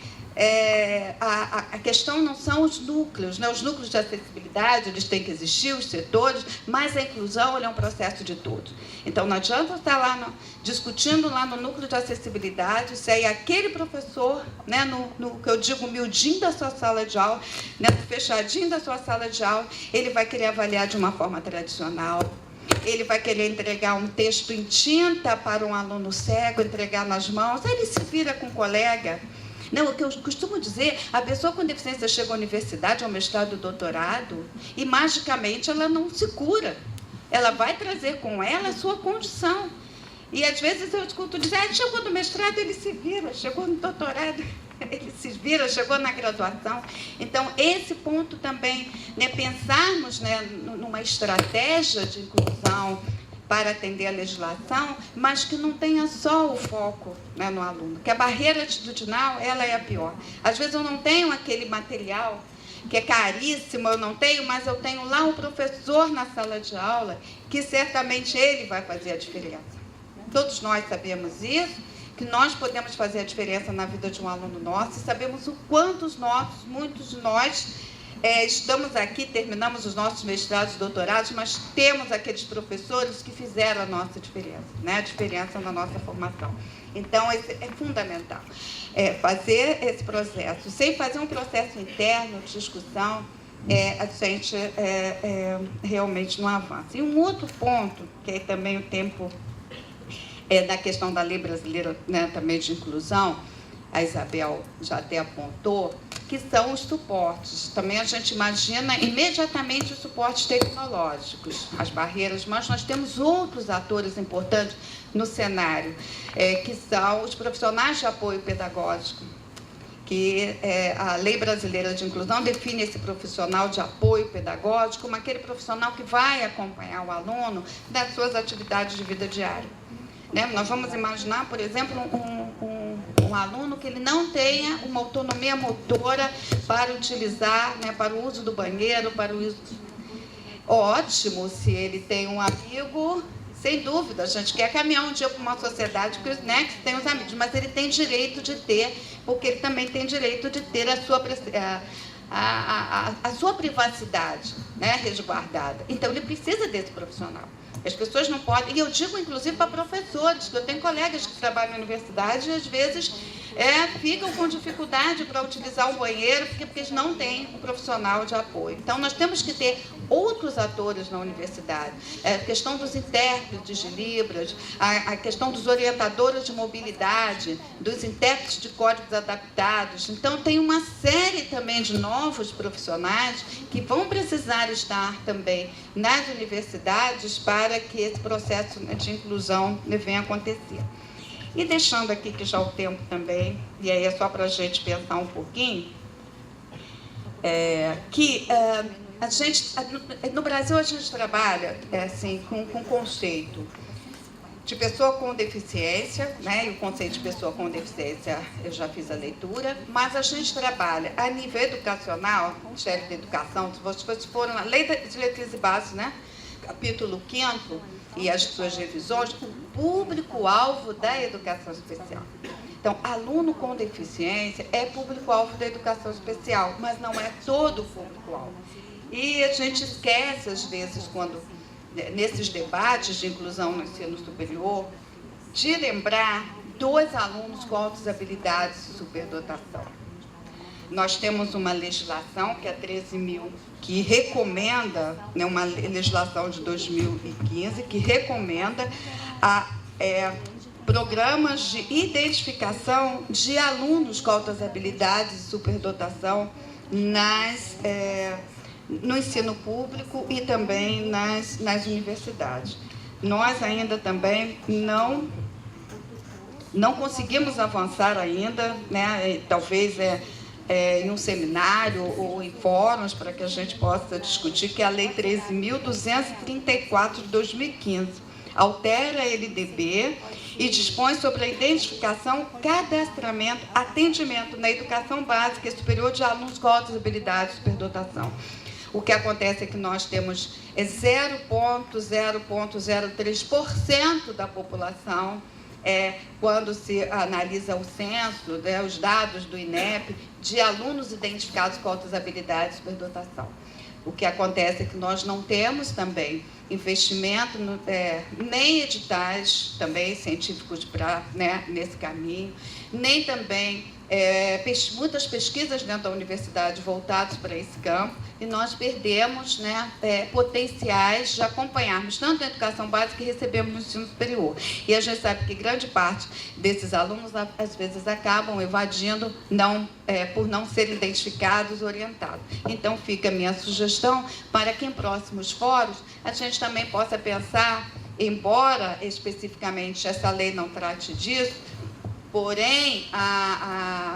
a questão não são os núcleos, né? Os núcleos de acessibilidade, eles têm que existir, os setores, mas a inclusão é um processo de todos. Então, não adianta estar lá discutindo lá no núcleo de acessibilidade, se aí aquele professor, né, no que eu digo, humildinho da sua sala de aula, né, no fechadinho da sua sala de aula, ele vai querer avaliar de uma forma tradicional. Ele vai querer entregar um texto em tinta para um aluno cego, entregar nas mãos, aí ele se vira com um colega. Não, o que eu costumo dizer, a pessoa com deficiência chega à universidade, ao mestrado e doutorado, e magicamente ela não se cura. Ela vai trazer com ela a sua condição. E às vezes eu escuto dizer, chegou no mestrado, ele se vira, chegou no doutorado, ele se vira, chegou na graduação. Então, esse ponto também, né, pensarmos, né, numa estratégia de inclusão para atender a legislação, mas que não tenha só o foco, né, no aluno. Que a barreira atitudinal, ela é a pior. Às vezes eu não tenho aquele material que é caríssimo, eu não tenho, mas eu tenho lá um professor na sala de aula, que certamente ele vai fazer a diferença. todos nós sabemos isso, que nós podemos fazer a diferença na vida de um aluno nosso, e sabemos o quanto muitos de nós estamos aqui, terminamos os nossos mestrados e doutorados, mas temos aqueles professores que fizeram a nossa diferença, né? A diferença na nossa formação. Então, é fundamental fazer esse processo. Sem fazer um processo interno de discussão, a gente realmente não avança. E um outro ponto, que aí também o tempo da questão da lei brasileira, né, também de inclusão, a Isabel já até apontou, que são os suportes. Também a gente imagina imediatamente os suportes tecnológicos, as barreiras, mas nós temos outros atores importantes no cenário, que são os profissionais de apoio pedagógico, que a Lei Brasileira de Inclusão define esse profissional de apoio pedagógico como aquele profissional que vai acompanhar o aluno nas suas atividades de vida diária. Né? Nós vamos imaginar, por exemplo, um aluno que ele não tenha uma autonomia motora para utilizar, né, para o uso do banheiro, para o uso... Ótimo se ele tem um amigo, sem dúvida, a gente quer caminhar um dia para uma sociedade que, né, que tem os amigos, mas ele tem direito de ter, porque ele também tem direito de ter a sua privacidade, né, resguardada. Então, ele precisa desse profissional. As pessoas não podem, e eu digo inclusive para professores, que eu tenho colegas que trabalham na universidade e às vezes ficam com dificuldade para utilizar um banheiro porque eles não têm um profissional de apoio. Então, nós temos que ter outros atores na universidade. A questão dos intérpretes de Libras, a questão dos orientadores de mobilidade, dos intérpretes de códigos adaptados. Então, tem uma série também de novos profissionais que vão precisar estar também nas universidades para que esse processo de inclusão venha acontecer. E deixando aqui que já o tempo também, e aí é só para a gente pensar um pouquinho, a gente, no Brasil a gente trabalha assim, com o conceito de pessoa com deficiência, né? E o conceito de pessoa com deficiência eu já fiz a leitura, mas a gente trabalha a nível educacional, Ministério da Educação, se vocês forem na Lei de Diretrizes e Bases, né? Capítulo 5º, e as suas revisões, o público-alvo da educação especial. Então, aluno com deficiência é público-alvo da educação especial, mas não é todo o público-alvo. E a gente esquece, às vezes, quando nesses debates de inclusão no ensino superior, de lembrar dos alunos com altas habilidades e superdotação. Nós temos uma legislação, que é 13.000, que recomenda, né, uma legislação de 2015, que recomenda programas de identificação de alunos com altas habilidades e superdotação no ensino público e também nas universidades. Nós ainda também não conseguimos avançar ainda, né? Talvez em um seminário ou em fóruns para que a gente possa discutir, que é a Lei 13.234 de 2015. Altera a LDB e dispõe sobre a identificação, cadastramento, atendimento na educação básica e superior de alunos com altas habilidades e superdotação. O que acontece é que nós temos 0,003% da população, quando se analisa o censo, né, os dados do INEP, de alunos identificados com altas habilidades e superdotação. O que acontece é que nós não temos também investimento, nem editais também científicos nesse caminho, nem também muitas pesquisas dentro da universidade voltadas para esse campo, e nós perdemos, né, potenciais de acompanharmos tanto a educação básica que recebemos no ensino superior. E a gente sabe que grande parte desses alunos, às vezes, acabam evadindo por não serem identificados, orientados. Então, fica a minha sugestão para que em próximos fóruns a gente também possa pensar, embora especificamente essa lei não trate disso, porém,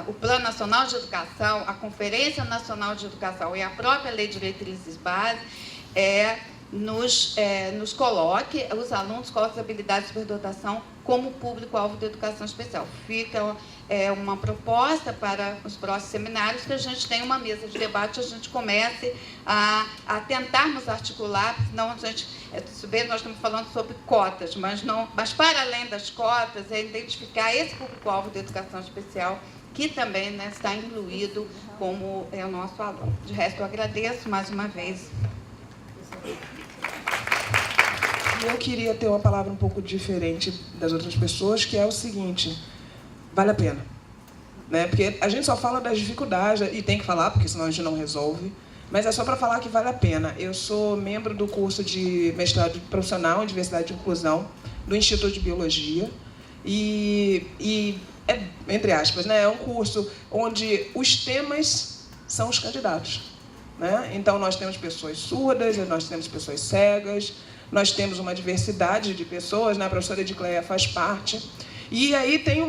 o Plano Nacional de Educação, a Conferência Nacional de Educação e a própria Lei de Diretrizes Básicas nos coloque os alunos com altas habilidades de superdotação como público-alvo da educação especial. Fica uma proposta para os próximos seminários, que a gente tenha uma mesa de debate, a gente comece a tentarmos articular, senão a gente, nós estamos falando sobre cotas, mas para além das cotas, é identificar esse público-alvo da educação especial, que também, né, está incluído como o nosso aluno. De resto, eu agradeço mais uma vez. Eu queria ter uma palavra um pouco diferente das outras pessoas, que é o seguinte: vale a pena. Né? Porque a gente só fala das dificuldades, e tem que falar, porque senão a gente não resolve, mas é só para falar que vale a pena. Eu sou membro do curso de mestrado profissional em diversidade e inclusão do Instituto de Biologia, e é, entre aspas, né, é um curso onde os temas são os candidatos. Né? Então, nós temos pessoas surdas, nós temos pessoas cegas, nós temos uma diversidade de pessoas, né? A professora Edicleia faz parte. E aí tem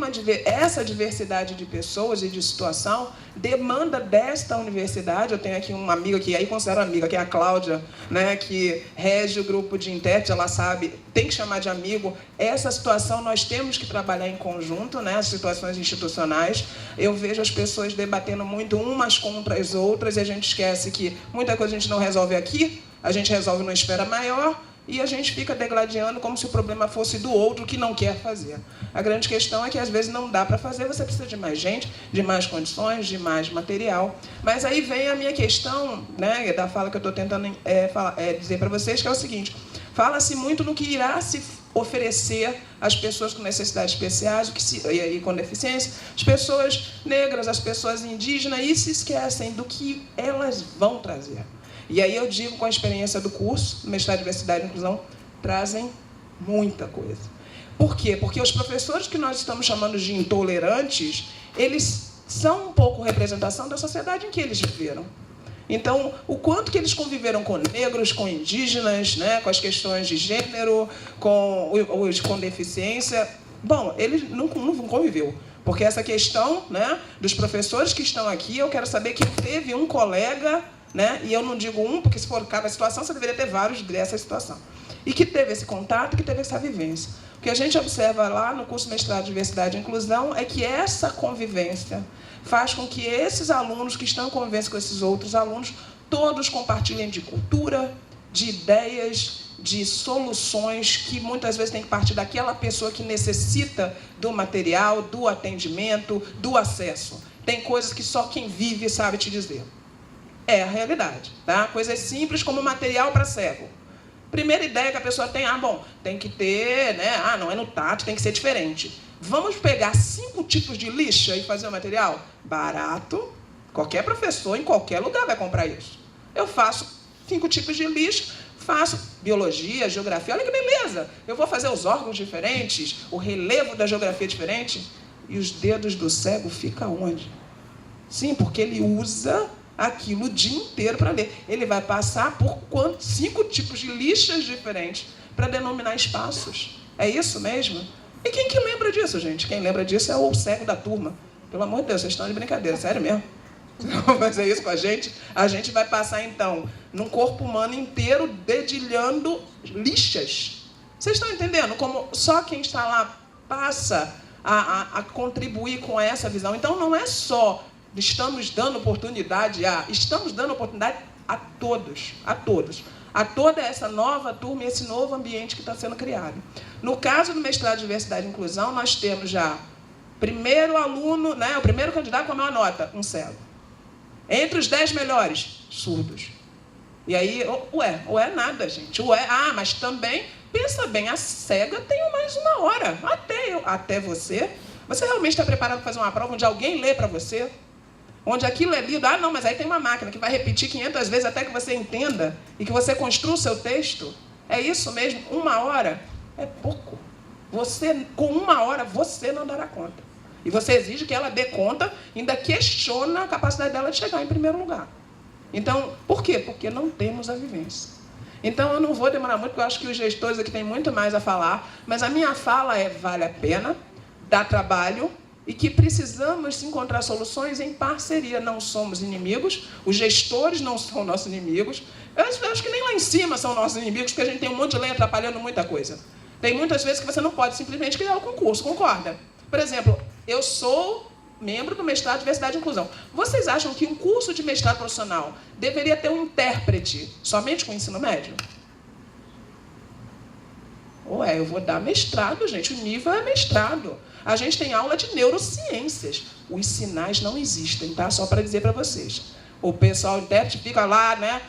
essa diversidade de pessoas e de situação demanda desta universidade. Eu tenho aqui uma amiga que aí considero amiga, que é a Cláudia, né, que rege o grupo de intérprete, ela sabe, tem que chamar de amigo. Essa situação nós temos que trabalhar em conjunto, né, as situações institucionais. Eu vejo as pessoas debatendo muito umas contra as outras e a gente esquece que muita coisa a gente não resolve aqui, a gente resolve numa esfera maior, e a gente fica degladiando como se o problema fosse do outro que não quer fazer. A grande questão é que, às vezes, não dá para fazer, você precisa de mais gente, de mais condições, de mais material. Mas aí vem a minha questão, né, da fala que eu estou tentando dizer para vocês, que é o seguinte: fala-se muito no que irá se oferecer às pessoas com necessidades especiais e com deficiência, as pessoas negras, as pessoas indígenas, e se esquecem do que elas vão trazer. E aí eu digo, com a experiência do curso, mestrado em Diversidade e Inclusão, trazem muita coisa. Por quê? Porque os professores que nós estamos chamando de intolerantes, eles são um pouco representação da sociedade em que eles viveram. Então, o quanto que eles conviveram com negros, com indígenas, né, com as questões de gênero, com os com deficiência, bom, eles não conviveu. Porque essa questão, né, dos professores que estão aqui, eu quero saber que teve um colega, né? E eu não digo um, porque se for cada situação, você deveria ter vários dessa situação. E que teve esse contato, que teve essa vivência. O que a gente observa lá no curso Mestrado de Diversidade e Inclusão é que essa convivência faz com que esses alunos que estão em convivência com esses outros alunos, todos compartilhem de cultura, de ideias, de soluções que muitas vezes tem que partir daquela pessoa que necessita do material, do atendimento, do acesso. Tem coisas que só quem vive sabe te dizer. É a realidade, tá? Coisas simples como material para cego. Primeira ideia que a pessoa tem, tem que ter, né? Não é no tato, tem que ser diferente. Vamos pegar 5 tipos de lixa e fazer o material? Barato, qualquer professor em qualquer lugar vai comprar isso. Eu faço 5 tipos de lixa, faço biologia, geografia, olha que beleza! Eu vou fazer os órgãos diferentes, o relevo da geografia diferente, e os dedos do cego ficam onde? Sim, porque ele usa aquilo o dia inteiro para ler. Ele vai passar por 5 tipos de lixas diferentes para denominar espaços. É isso mesmo? E quem que lembra disso, gente? Quem lembra disso é o cego da turma. Pelo amor de Deus, vocês estão de brincadeira, sério mesmo? Se não vão fazer isso com a gente vai passar, então, num corpo humano inteiro dedilhando lixas. Vocês estão entendendo como só quem está lá passa a contribuir com essa visão? Então, não é só estamos dando oportunidade a todos, a toda essa nova turma e esse novo ambiente que está sendo criado. No caso do mestrado de Diversidade e Inclusão, nós temos já primeiro aluno, né, o primeiro candidato com a maior nota, um cego. Entre os 10 melhores, surdos. E aí, nada, gente. Mas também, pensa bem, a cega tem mais uma hora. Até você. Você realmente está preparado para fazer uma prova onde alguém lê para você? Onde aquilo é lido, mas aí tem uma máquina que vai repetir 500 vezes até que você entenda e que você construa o seu texto. É isso mesmo? 1 hora é pouco. Com 1 hora, você não dará conta. E você exige que ela dê conta, ainda questiona a capacidade dela de chegar em primeiro lugar. Então, por quê? Porque não temos a vivência. Então, eu não vou demorar muito, porque eu acho que os gestores aqui têm muito mais a falar, mas a minha fala vale a pena, dá trabalho, e que precisamos encontrar soluções em parceria. Não somos inimigos, os gestores não são nossos inimigos. Eu acho que nem lá em cima são nossos inimigos, porque a gente tem um monte de lei atrapalhando muita coisa. Tem muitas vezes que você não pode simplesmente criar o concurso, concorda? Por exemplo, eu sou membro do mestrado de Diversidade e Inclusão. Vocês acham que um curso de mestrado profissional deveria ter um intérprete somente com ensino médio? Ué, eu vou dar mestrado, gente. O nível é mestrado. A gente tem aula de neurociências. Os sinais não existem, tá? Só para dizer para vocês. O pessoal, o intérprete, fica lá, né?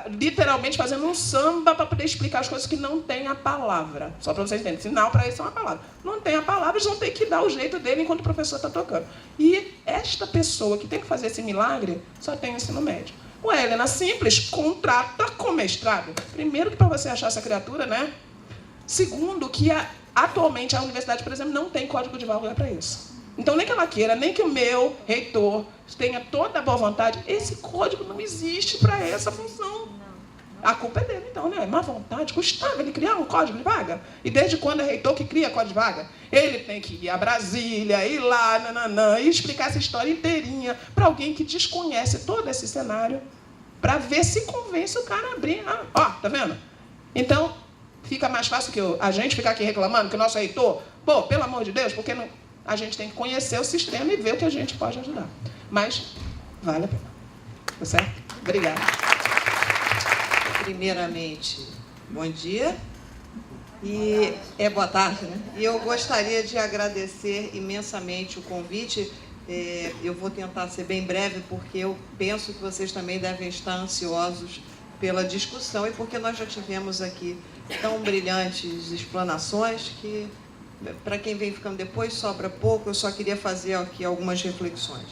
Literalmente fazendo um samba para poder explicar as coisas que não tem a palavra. Só para vocês entenderem. Sinal para eles é uma palavra. Não tem a palavra, eles vão ter que dar o jeito dele enquanto o professor está tocando. E esta pessoa que tem que fazer esse milagre só tem o ensino médio. Ué, Helena, simples, contrata com mestrado. Primeiro que para você achar essa criatura, né? Segundo que atualmente a universidade, por exemplo, não tem código de vaga para isso. Então, nem que ela queira, nem que o meu reitor tenha toda a boa vontade, esse código não existe para essa função. A culpa é dele, então, né? Má vontade, custava ele criar um código de vaga. E desde quando é reitor que cria código de vaga? Ele tem que ir a Brasília, ir lá, nananã, e explicar essa história inteirinha para alguém que desconhece todo esse cenário, para ver se convence o cara a abrir. Ó, tá vendo? Então, fica mais fácil que a gente ficar aqui reclamando que o nosso reitor, pô, pelo amor de Deus, porque não... A gente tem que conhecer o sistema e ver o que a gente pode ajudar. Mas vale a pena. Tá certo? Obrigada. Primeiramente, bom dia. Boa tarde, né? E eu gostaria de agradecer imensamente o convite. Eu vou tentar ser bem breve, porque eu penso que vocês também devem estar ansiosos pela discussão e porque nós já tivemos aqui tão brilhantes explanações que... Para quem vem ficando depois, sobra pouco, eu só queria fazer aqui algumas reflexões.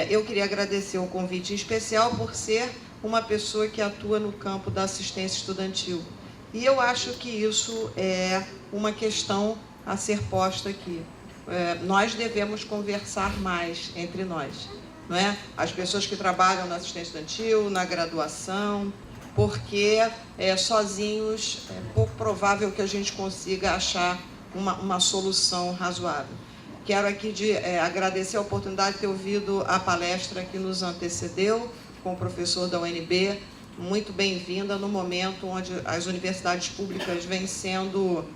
Eu queria agradecer o convite em especial por ser uma pessoa que atua no campo da assistência estudantil. E eu acho que isso é uma questão a ser posta aqui. Nós devemos conversar mais entre nós, não é? As pessoas que trabalham na assistência estudantil, na graduação, porque sozinhos é pouco provável que a gente consiga achar uma solução razoável. Quero aqui agradecer a oportunidade de ter ouvido a palestra que nos antecedeu com o professor da UNB, muito bem-vinda no momento onde as universidades públicas vêm sofrendo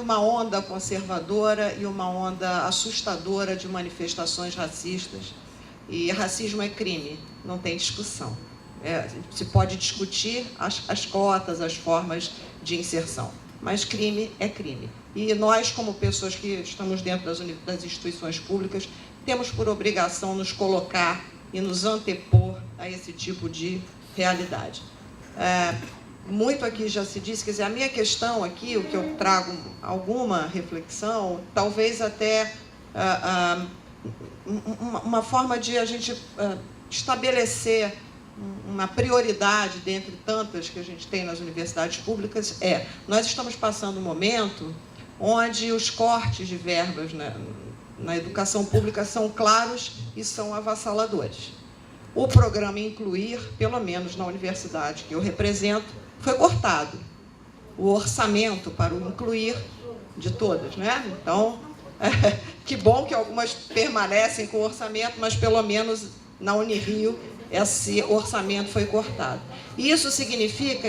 uma onda conservadora e uma onda assustadora de manifestações racistas. E racismo é crime, não tem discussão. Se pode discutir as cotas, as formas de inserção. Mas crime é crime. E nós, como pessoas que estamos dentro das instituições públicas, temos por obrigação nos colocar e nos antepor a esse tipo de realidade. Muito aqui já se disse, quer dizer, a minha questão aqui, o que eu trago alguma reflexão, talvez até uma forma de a gente estabelecer uma prioridade dentre tantas que a gente tem nas universidades públicas nós estamos passando um momento onde os cortes de verbas na educação pública são claros e são avassaladores. O programa Incluir, pelo menos na universidade que eu represento, foi cortado. O orçamento para o Incluir de todas, né? Então, que bom que algumas permanecem com o orçamento, mas pelo menos na Unirio esse orçamento foi cortado. E isso significa,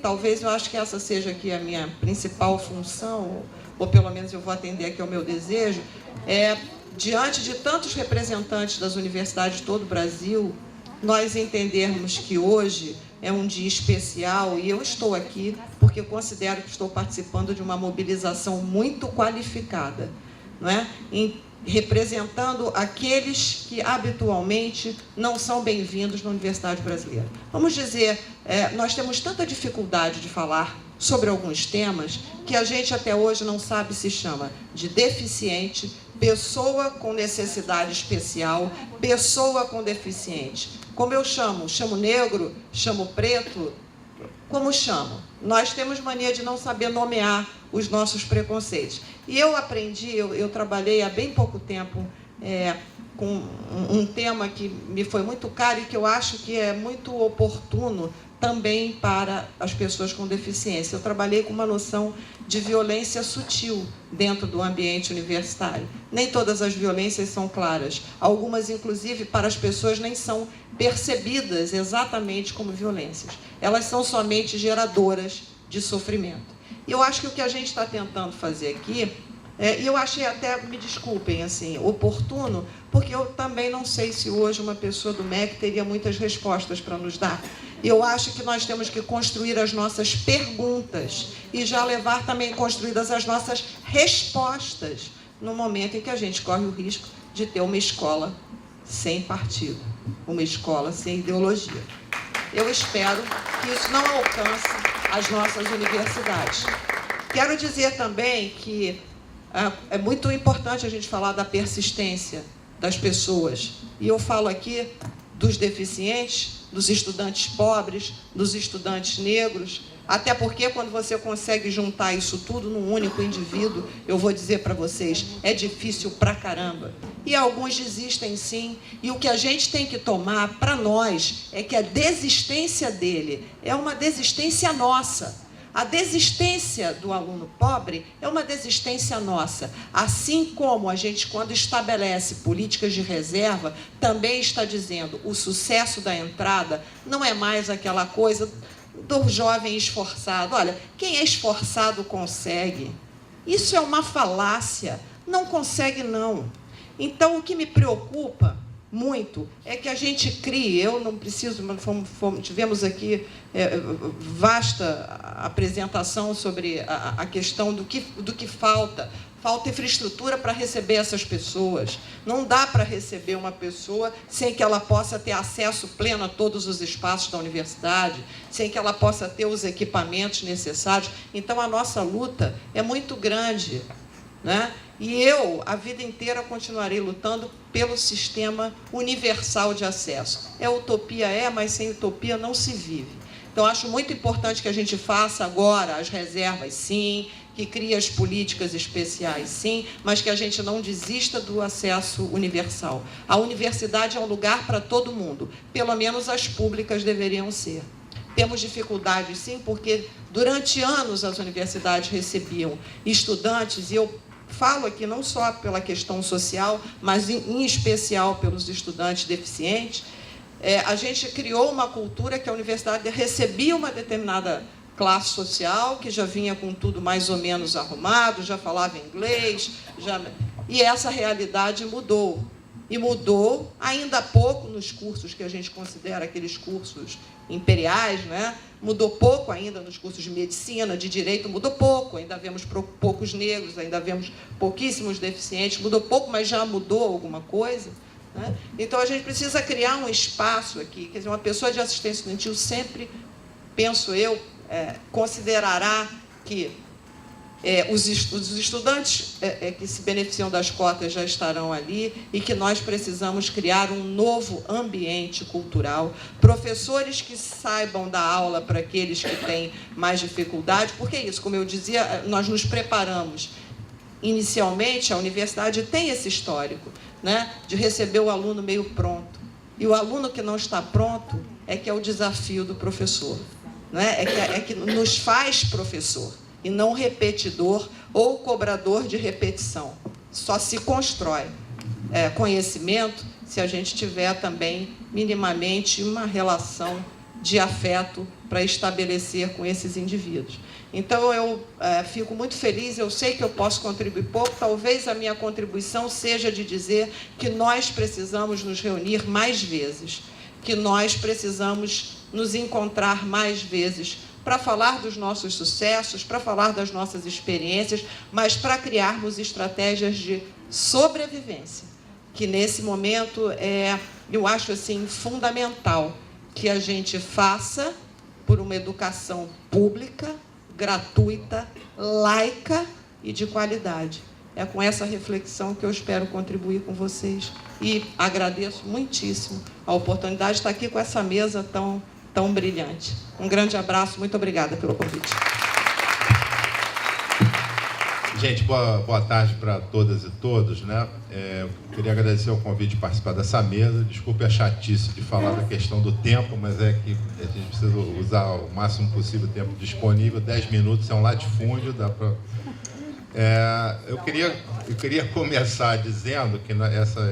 talvez eu acho que essa seja aqui a minha principal função, ou pelo menos eu vou atender aqui ao meu desejo, diante de tantos representantes das universidades de todo o Brasil, nós entendermos que hoje é um dia especial e eu estou aqui porque eu considero que estou participando de uma mobilização muito qualificada, não é? Representando aqueles que habitualmente não são bem-vindos na Universidade Brasileira. Vamos dizer, nós temos tanta dificuldade de falar sobre alguns temas que a gente até hoje não sabe se chama de deficiente, pessoa com necessidade especial, pessoa com deficiente. Como eu chamo? Chamo negro? Chamo preto? Como chamo? Nós temos mania de não saber nomear os nossos preconceitos. E eu aprendi, eu trabalhei há bem pouco tempo com um tema que me foi muito caro e que eu acho que é muito oportuno também para as pessoas com deficiência. Eu trabalhei com uma noção de violência sutil dentro do ambiente universitário. Nem todas as violências são claras. Algumas, inclusive, para as pessoas nem são percebidas exatamente como violências. Elas são somente geradoras de sofrimento. E eu acho que o que a gente está tentando fazer aqui, e eu achei até, me desculpem, assim, oportuno, porque eu também não sei se hoje uma pessoa do MEC teria muitas respostas para nos dar. Eu acho que nós temos que construir as nossas perguntas e já levar também construídas as nossas respostas no momento em que a gente corre o risco de ter uma escola sem partido, uma escola sem ideologia. Eu espero que isso não alcance as nossas universidades. Quero dizer também que é muito importante a gente falar da persistência das pessoas. E eu falo aqui dos deficientes, dos estudantes pobres, dos estudantes negros, até porque quando você consegue juntar isso tudo num único indivíduo, eu vou dizer para vocês, é difícil pra caramba. E alguns desistem sim, e o que a gente tem que tomar para nós é que a desistência dele é uma desistência nossa. A desistência do aluno pobre é uma desistência nossa. Assim como a gente, quando estabelece políticas de reserva, também está dizendo o sucesso da entrada não é mais aquela coisa do jovem esforçado. Olha, quem é esforçado consegue. Isso é uma falácia. Não consegue, não. Então, o que me preocupa muito é que a gente crie, eu não preciso, tivemos aqui vasta apresentação sobre a questão do que falta infraestrutura para receber essas pessoas. Não dá para receber uma pessoa sem que ela possa ter acesso pleno a todos os espaços da universidade, sem que ela possa ter os equipamentos necessários. Então, a nossa luta é muito grande, né? E eu, a vida inteira, continuarei lutando pelo sistema universal de acesso. Utopia, mas sem utopia não se vive. Então, acho muito importante que a gente faça agora as reservas, sim, que crie as políticas especiais, sim, mas que a gente não desista do acesso universal. A universidade é um lugar para todo mundo, pelo menos as públicas deveriam ser. Temos dificuldades, sim, porque durante anos as universidades recebiam estudantes, e eu falo aqui não só pela questão social, mas em especial pelos estudantes deficientes. A gente criou uma cultura que a universidade recebia uma determinada classe social, que já vinha com tudo mais ou menos arrumado, já falava inglês, e essa realidade mudou. E mudou ainda há pouco nos cursos que a gente considera aqueles cursos imperiais, né? Mudou pouco ainda nos cursos de medicina, de direito, mudou pouco. Ainda vemos poucos negros, ainda vemos pouquíssimos deficientes, mudou pouco, mas já mudou alguma coisa, né? Então, a gente precisa criar um espaço aqui. Quer dizer, uma pessoa de assistência estudantil sempre, penso eu, considerará que os estudantes que se beneficiam das cotas já estarão ali e que nós precisamos criar um novo ambiente cultural, professores que saibam dar aula para aqueles que têm mais dificuldade, porque é isso, como eu dizia, nós nos preparamos. Inicialmente, a universidade tem esse histórico, né, de receber o aluno meio pronto. E o aluno que não está pronto é que é o desafio do professor, né? É que nos faz professor, e não repetidor ou cobrador de repetição. Só se constrói conhecimento se a gente tiver também, minimamente, uma relação de afeto para estabelecer com esses indivíduos. Então, eu fico muito feliz, eu sei que eu posso contribuir pouco, talvez a minha contribuição seja de dizer que nós precisamos nos reunir mais vezes, que nós precisamos nos encontrar mais vezes, para falar dos nossos sucessos, para falar das nossas experiências, mas para criarmos estratégias de sobrevivência, que nesse momento eu acho assim, fundamental que a gente faça por uma educação pública, gratuita, laica e de qualidade. É com essa reflexão que eu espero contribuir com vocês e agradeço muitíssimo a oportunidade de estar aqui com essa mesa tão brilhante. Um grande abraço, muito obrigada pelo convite. Gente, boa tarde para todas e todos, né? Eu queria agradecer o convite de participar dessa mesa. Desculpe a chatice de falar da questão do tempo, mas é que a gente precisa usar o máximo possível o tempo disponível. 10 minutos é um latifúndio, dá para... eu queria começar dizendo que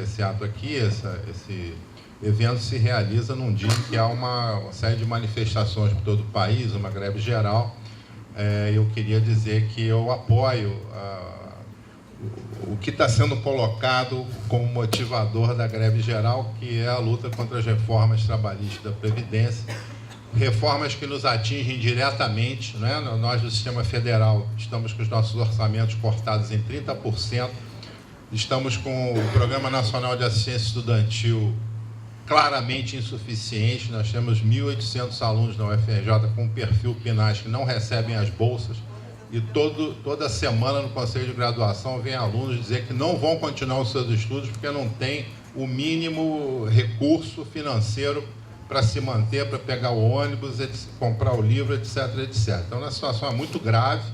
esse ato aqui, esse evento se realiza num dia em que há uma série de manifestações por todo o país, uma greve geral, eu queria dizer que eu apoio o que está sendo colocado como motivador da greve geral, que é a luta contra as reformas trabalhistas da Previdência, reformas que nos atingem diretamente, né? Nós do Sistema Federal estamos com os nossos orçamentos cortados em 30%, estamos com o Programa Nacional de Assistência Estudantil claramente insuficiente, nós temos 1.800 alunos na UFRJ com perfil PNAS que não recebem as bolsas, e toda semana no Conselho de Graduação vem alunos dizer que não vão continuar os seus estudos porque não tem o mínimo recurso financeiro para se manter, para pegar o ônibus, comprar o livro, etc, etc. Então, a situação é muito grave.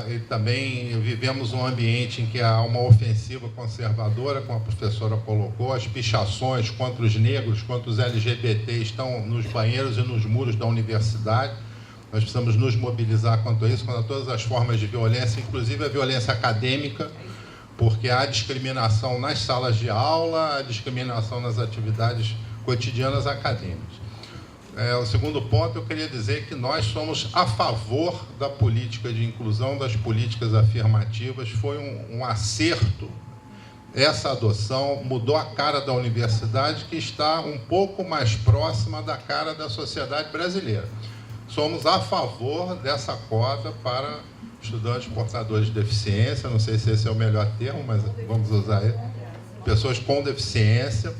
E também vivemos um ambiente em que há uma ofensiva conservadora, como a professora colocou, as pichações contra os negros, contra os LGBT estão nos banheiros e nos muros da universidade. Nós precisamos nos mobilizar quanto a isso, contra todas as formas de violência, inclusive a violência acadêmica, porque há discriminação nas salas de aula, há discriminação nas atividades cotidianas acadêmicas. O segundo ponto, eu queria dizer que nós somos a favor da política de inclusão, das políticas afirmativas. Foi um acerto essa adoção, mudou a cara da universidade, que está um pouco mais próxima da cara da sociedade brasileira. Somos a favor dessa cota para estudantes portadores de deficiência, não sei se esse é o melhor termo, mas vamos usar ele, pessoas com deficiência.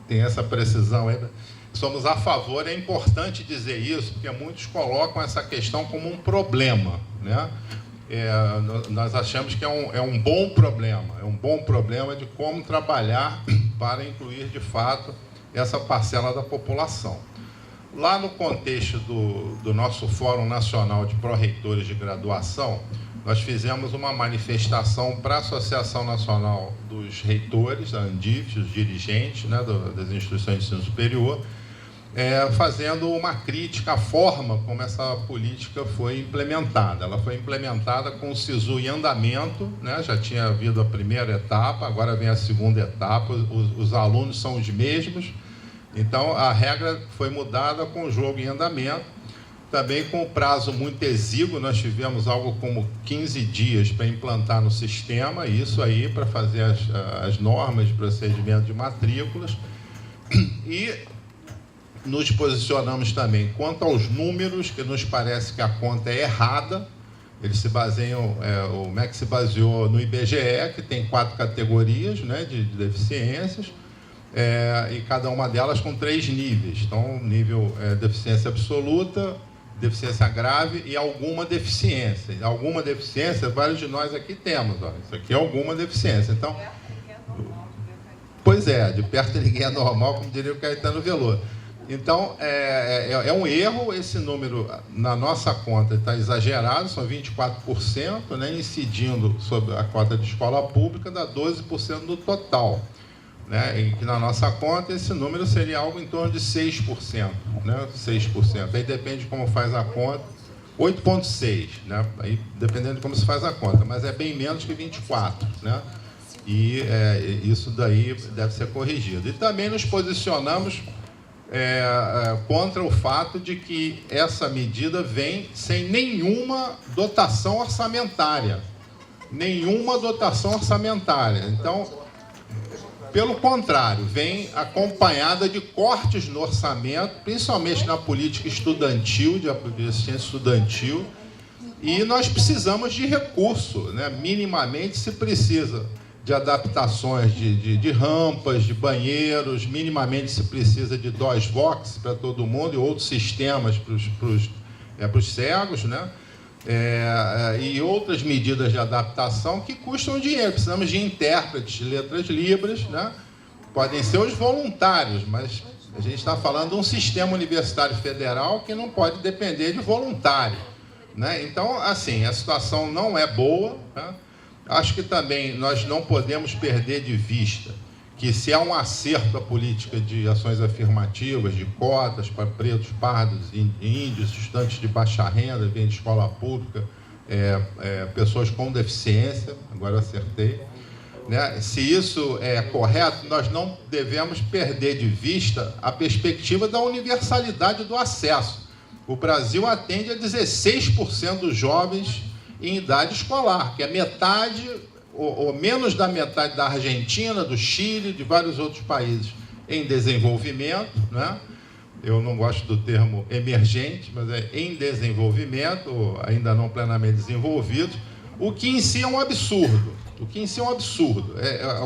Tem essa precisão aí. Somos a favor, é importante dizer isso, porque muitos colocam essa questão como um problema, né? Nós achamos que é um bom problema de como trabalhar para incluir, de fato, essa parcela da população. Lá no contexto do nosso Fórum Nacional de Pró-Reitores de Graduação, nós fizemos uma manifestação para a Associação Nacional dos Reitores, a ANDIF, os dirigentes, né, das instituições de ensino superior, fazendo uma crítica à forma como essa política foi implementada. Ela foi implementada com o SISU em andamento, né, já tinha havido a primeira etapa, agora vem a segunda etapa, os alunos são os mesmos, então a regra foi mudada com o jogo em andamento. Também com o prazo muito exíguo, nós tivemos algo como 15 dias para implantar no sistema, isso aí para fazer as normas de procedimento de matrículas. E nos posicionamos também quanto aos números, que nos parece que a conta é errada. Eles se baseiam, o MEC se baseou no IBGE, que tem 4 categorias, né, de deficiências, e cada uma delas com 3 níveis. Então, nível deficiência absoluta, deficiência grave e alguma deficiência. Alguma deficiência, vários de nós aqui temos. Ó, isso aqui é alguma deficiência. Então, pois é, de perto ninguém é normal, como diria o Caetano Veloso. Então, é um erro, esse número na nossa conta está exagerado, são 24%, né, incidindo sobre a cota de escola pública, dá 12% do total. Né, e que na nossa conta esse número seria algo em torno de 6%, né, 6%. Aí depende de como faz a conta, 8,6%, né, aí dependendo de como se faz a conta, mas é bem menos que 24%, né, e isso daí deve ser corrigido. E também nos posicionamos contra o fato de que essa medida vem sem nenhuma dotação orçamentária. Então, pelo contrário, vem acompanhada de cortes no orçamento, principalmente na política estudantil, de assistência estudantil, e nós precisamos de recurso, né? Minimamente se precisa de adaptações de rampas, de banheiros, minimamente se precisa de DOS-VOX para todo mundo e outros sistemas para os cegos, né? E outras medidas de adaptação que custam dinheiro. Precisamos de intérpretes de letras libras, né? Podem ser os voluntários, mas a gente está falando de um sistema universitário federal que não pode depender de voluntário, né? Então, assim, a situação não é boa, né? Acho que também nós não podemos perder de vista que se há um acerto à política de ações afirmativas, de cotas para pretos, pardos, índios, estudantes de baixa renda, vêm de escola pública, pessoas com deficiência, agora eu acertei, né? Se isso é correto, nós não devemos perder de vista a perspectiva da universalidade do acesso. o Brasil atende a 16% dos jovens em idade escolar, que é metade ou menos da metade da Argentina, do Chile, de vários outros países em desenvolvimento, né? Eu não gosto do termo emergente, mas é em desenvolvimento, ou ainda não plenamente desenvolvido, o que em si é um absurdo. O que em si é um absurdo.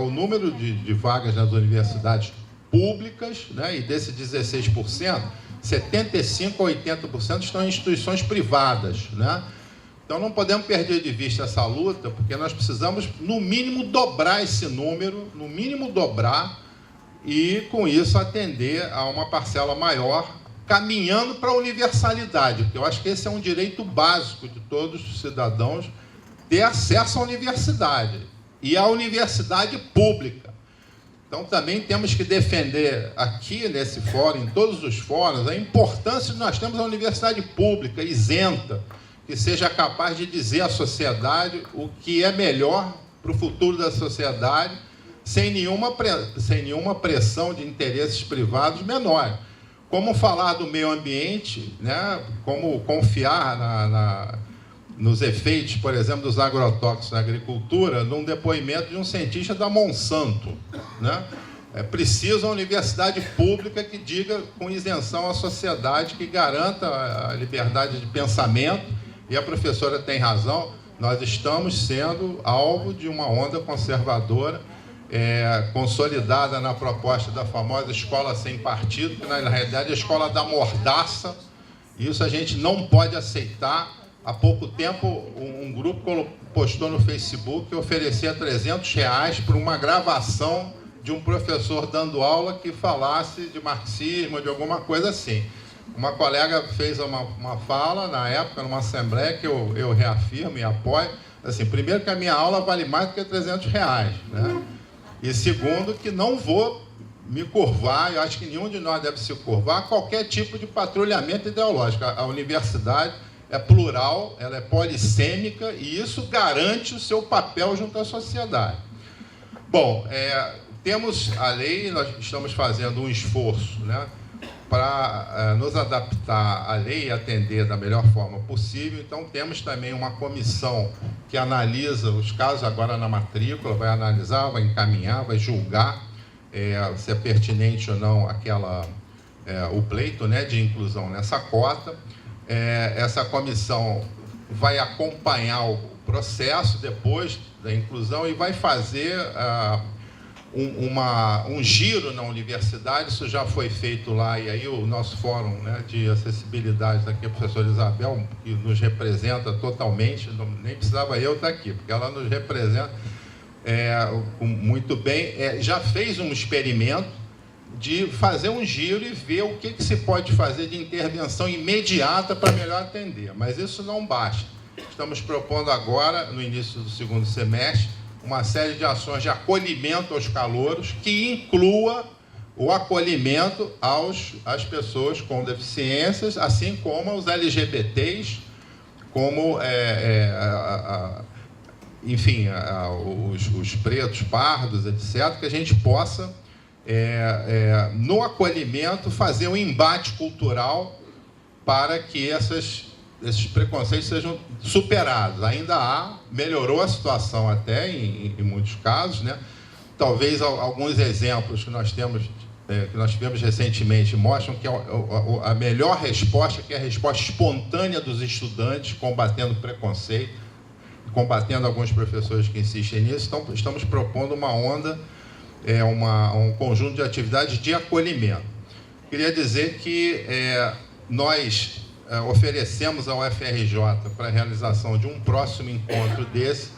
O número de vagas nas universidades públicas, né? E desses 16%, 75% a 80% estão em instituições privadas, né? Então, não podemos perder de vista essa luta, porque nós precisamos, no mínimo, dobrar esse número, no mínimo dobrar, e, com isso, atender a uma parcela maior, caminhando para a universalidade, porque eu acho que esse é um direito básico de todos os cidadãos, ter acesso à universidade, e à universidade pública. Então, também temos que defender aqui, nesse fórum, em todos os fóruns, a importância de nós termos a universidade pública, isenta, que seja capaz de dizer à sociedade o que é melhor para o futuro da sociedade, sem nenhuma pressão de interesses privados menores. Como falar do meio ambiente, né? Como confiar nos efeitos, por exemplo, dos agrotóxicos na agricultura, num depoimento de um cientista da Monsanto, né? É preciso uma universidade pública que diga com isenção à sociedade, que garanta a liberdade de pensamento. E a professora tem razão, nós estamos sendo alvo de uma onda conservadora, consolidada na proposta da famosa escola sem partido, que na realidade é a escola da mordaça. Isso a gente não pode aceitar. Há pouco tempo, um grupo postou no Facebook que oferecia R$300 por uma gravação de um professor dando aula que falasse de marxismo, de alguma coisa assim. Uma colega fez uma fala, na época, numa assembleia, que eu reafirmo e apoio. Assim, primeiro, que a minha aula vale mais do que R$300, né? E segundo, que não vou me curvar, eu acho que nenhum de nós deve se curvar, a qualquer tipo de patrulhamento ideológico. A universidade é plural, ela é polissêmica, e isso garante o seu papel junto à sociedade. Bom, temos a lei, nós estamos fazendo um esforço, né, para nos adaptar à lei e atender da melhor forma possível. Então, temos também uma comissão que analisa os casos agora na matrícula, vai analisar, vai encaminhar, vai julgar se é pertinente ou não o pleito, né, de inclusão nessa cota. Essa comissão vai acompanhar o processo depois da inclusão e vai fazer um giro na universidade. Isso já foi feito lá, e aí o nosso fórum, né, de acessibilidade daqui, a professora Isabel, que nos representa totalmente, nem precisava eu estar aqui, porque ela nos representa muito bem, já fez um experimento de fazer um giro e ver o que se pode fazer de intervenção imediata para melhor atender. Mas isso não basta. Estamos propondo agora, no início do segundo semestre, uma série de ações de acolhimento aos calouros, que inclua o acolhimento às pessoas com deficiências, assim como aos LGBTs, como, enfim, os pretos, pardos, etc., que a gente possa, no acolhimento, fazer um embate cultural para que esses preconceitos sejam superados. Ainda melhorou a situação até em muitos casos, né? Talvez alguns exemplos que nós temos, que nós tivemos recentemente, mostram que a melhor resposta, que é a resposta espontânea dos estudantes, combatendo preconceito, combatendo alguns professores que insistem nisso. Então, estamos propondo uma onda, um conjunto de atividades de acolhimento. Queria dizer que nós oferecemos ao FRJ para a realização de um próximo encontro desse.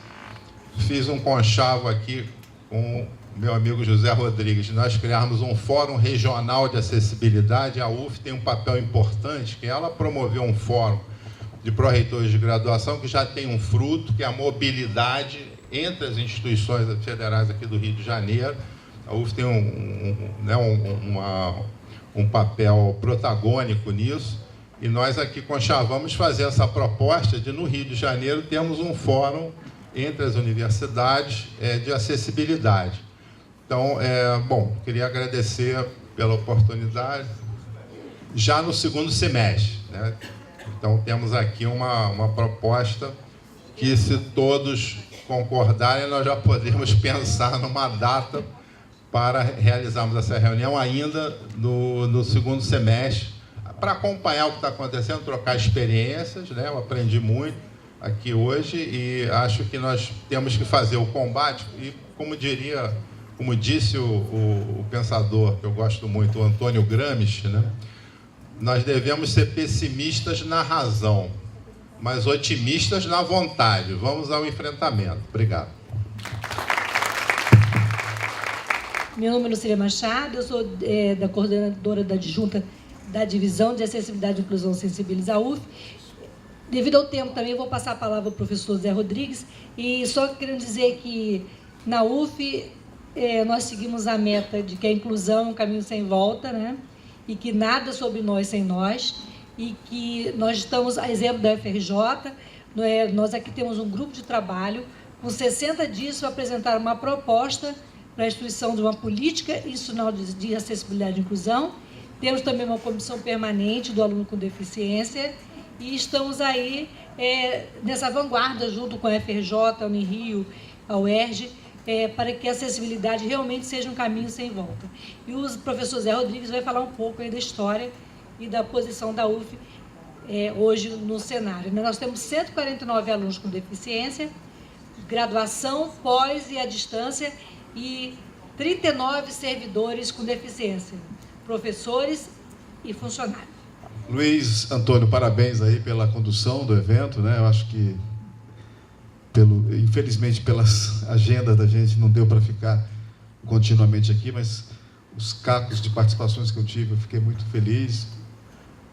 Fiz um conchavo aqui com meu amigo José Rodrigues, de nós criarmos um fórum regional de acessibilidade. A UF tem um papel importante, que ela promoveu um fórum de pró-reitores de graduação que já tem um fruto, que é a mobilidade entre as instituições federais aqui do Rio de Janeiro. A UF tem um papel protagônico nisso. E nós aqui conchavamos fazer essa proposta de, no Rio de Janeiro, termos um fórum entre as universidades de acessibilidade. Então, bom, queria agradecer pela oportunidade. Já no segundo semestre, né? Então, temos aqui uma proposta que, se todos concordarem, nós já podemos pensar numa data para realizarmos essa reunião ainda no segundo semestre, para acompanhar o que está acontecendo, trocar experiências, né? Eu aprendi muito aqui hoje e acho que nós temos que fazer o combate e, como disse o pensador que eu gosto muito, o Antônio Gramsci, né? Nós devemos ser pessimistas na razão, mas otimistas na vontade. Vamos ao enfrentamento. Obrigado. Meu nome é Lucília Machado, eu sou da coordenadora da adjunta da Divisão de Acessibilidade e Inclusão Sensibiliza UF. Devido ao tempo também, eu vou passar a palavra ao professor Zé Rodrigues, e só querendo dizer que na UF nós seguimos a meta de que a inclusão é um caminho sem volta, né? E que nada sobre nós sem nós, e que nós estamos, a exemplo da FRJ, nós aqui temos um grupo de trabalho com 60 dias para apresentar uma proposta para a instituição de uma política institucional de acessibilidade e inclusão. Temos também uma comissão permanente do aluno com deficiência e estamos aí nessa vanguarda, junto com a FRJ, a Unirio, a UERJ, para que a acessibilidade realmente seja um caminho sem volta. E o professor Zé Rodrigues vai falar um pouco aí da história e da posição da UF hoje no cenário. Nós temos 149 alunos com deficiência, graduação, pós e à distância, e 39 servidores com deficiência, professores e funcionários. Luiz Antônio, parabéns aí pela condução do evento, né? Eu acho que, infelizmente, pelas agendas da gente, não deu para ficar continuamente aqui, mas os cacos de participações que eu tive, eu fiquei muito feliz.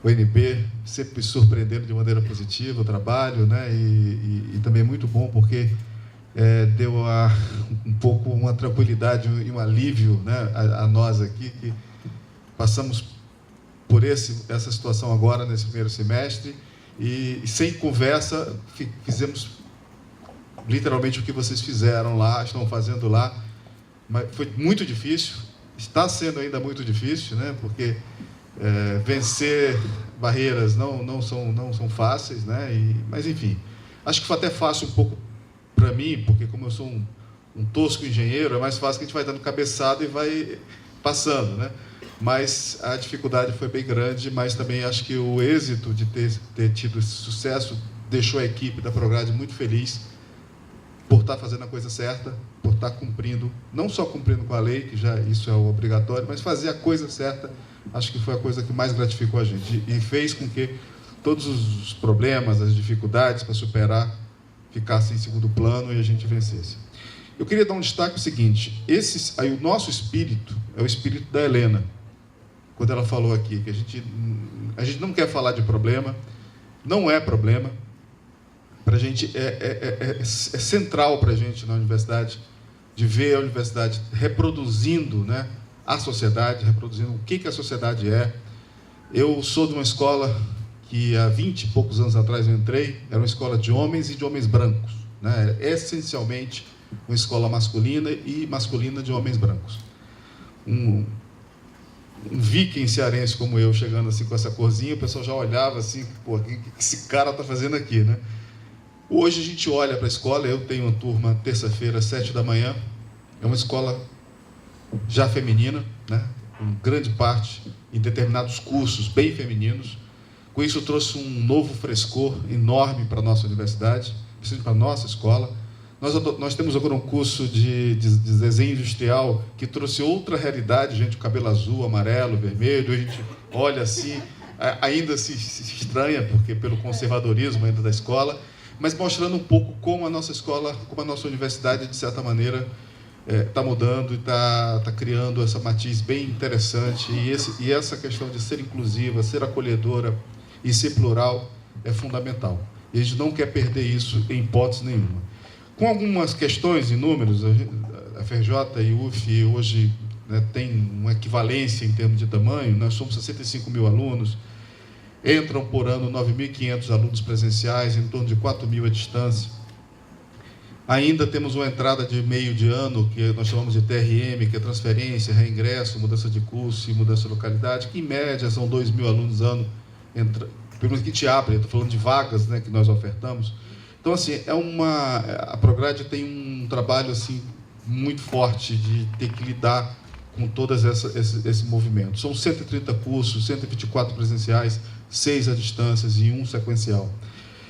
O NB sempre me surpreendendo de maneira positiva o trabalho, né? E também muito bom, porque deu um pouco uma tranquilidade e um alívio, né, a nós aqui, que passamos por essa situação agora, nesse primeiro semestre, e sem conversa, fizemos literalmente o que vocês fizeram lá, estão fazendo lá, mas foi muito difícil, está sendo ainda muito difícil, né, porque vencer barreiras não são fáceis, né, mas enfim, acho que foi até fácil um pouco para mim, porque como eu sou um tosco engenheiro, é mais fácil que a gente vai dando cabeçada e vai passando, né? Mas a dificuldade foi bem grande, mas também acho que o êxito de ter tido esse sucesso deixou a equipe da Prograde muito feliz por estar fazendo a coisa certa, por estar cumprindo, não só cumprindo com a lei, que já isso é obrigatório, mas fazer a coisa certa, acho que foi a coisa que mais gratificou a gente e fez com que todos os problemas, as dificuldades para superar ficasse em segundo plano e a gente vencesse. Eu queria dar um destaque o seguinte, aí o nosso espírito é o espírito da Helena, quando ela falou aqui, que a gente não quer falar de problema, não é problema, para a gente é central para a gente na universidade, de ver a universidade reproduzindo, né, a sociedade, reproduzindo o que a sociedade é. Eu sou de uma escola que há 20 e poucos anos atrás eu entrei, era uma escola de homens e de homens brancos, né? Essencialmente uma escola masculina e masculina de homens brancos. Um viking cearense como eu, chegando assim com essa corzinha, o pessoal já olhava assim, pô, o que esse cara está fazendo aqui, né? Hoje a gente olha para a escola, eu tenho uma turma terça-feira, 7 da manhã, é uma escola já feminina, né? Com grande parte em determinados cursos bem femininos. Com isso, trouxe um novo frescor enorme para a nossa universidade, principalmente para a nossa escola. Nós temos agora um curso de desenho industrial que trouxe outra realidade, gente, o cabelo azul, amarelo, vermelho, a gente olha assim, ainda se estranha, porque pelo conservadorismo ainda da escola, mas mostrando um pouco como a nossa escola, como a nossa universidade, de certa maneira, está mudando e está criando essa matiz bem interessante. E essa questão de ser inclusiva, ser acolhedora e ser plural é fundamental. E a gente não quer perder isso em hipótese nenhuma. Com algumas questões e números, a FRJ e o UF hoje, né, tem uma equivalência em termos de tamanho, nós somos 65 mil alunos, entram por ano 9.500 alunos presenciais, em torno de 4.000 à distância. Ainda temos uma entrada de meio de ano, que nós chamamos de TRM, que é transferência, reingresso, mudança de curso e mudança de localidade, que em média são 2.000 alunos ano pelo menos que te abre, estou falando de vagas, né, que nós ofertamos. Então, assim, a Prograde tem um trabalho assim, muito forte de ter que lidar com todos esse movimento. São 130 cursos, 124 presenciais, 6 à distância e 1 sequencial.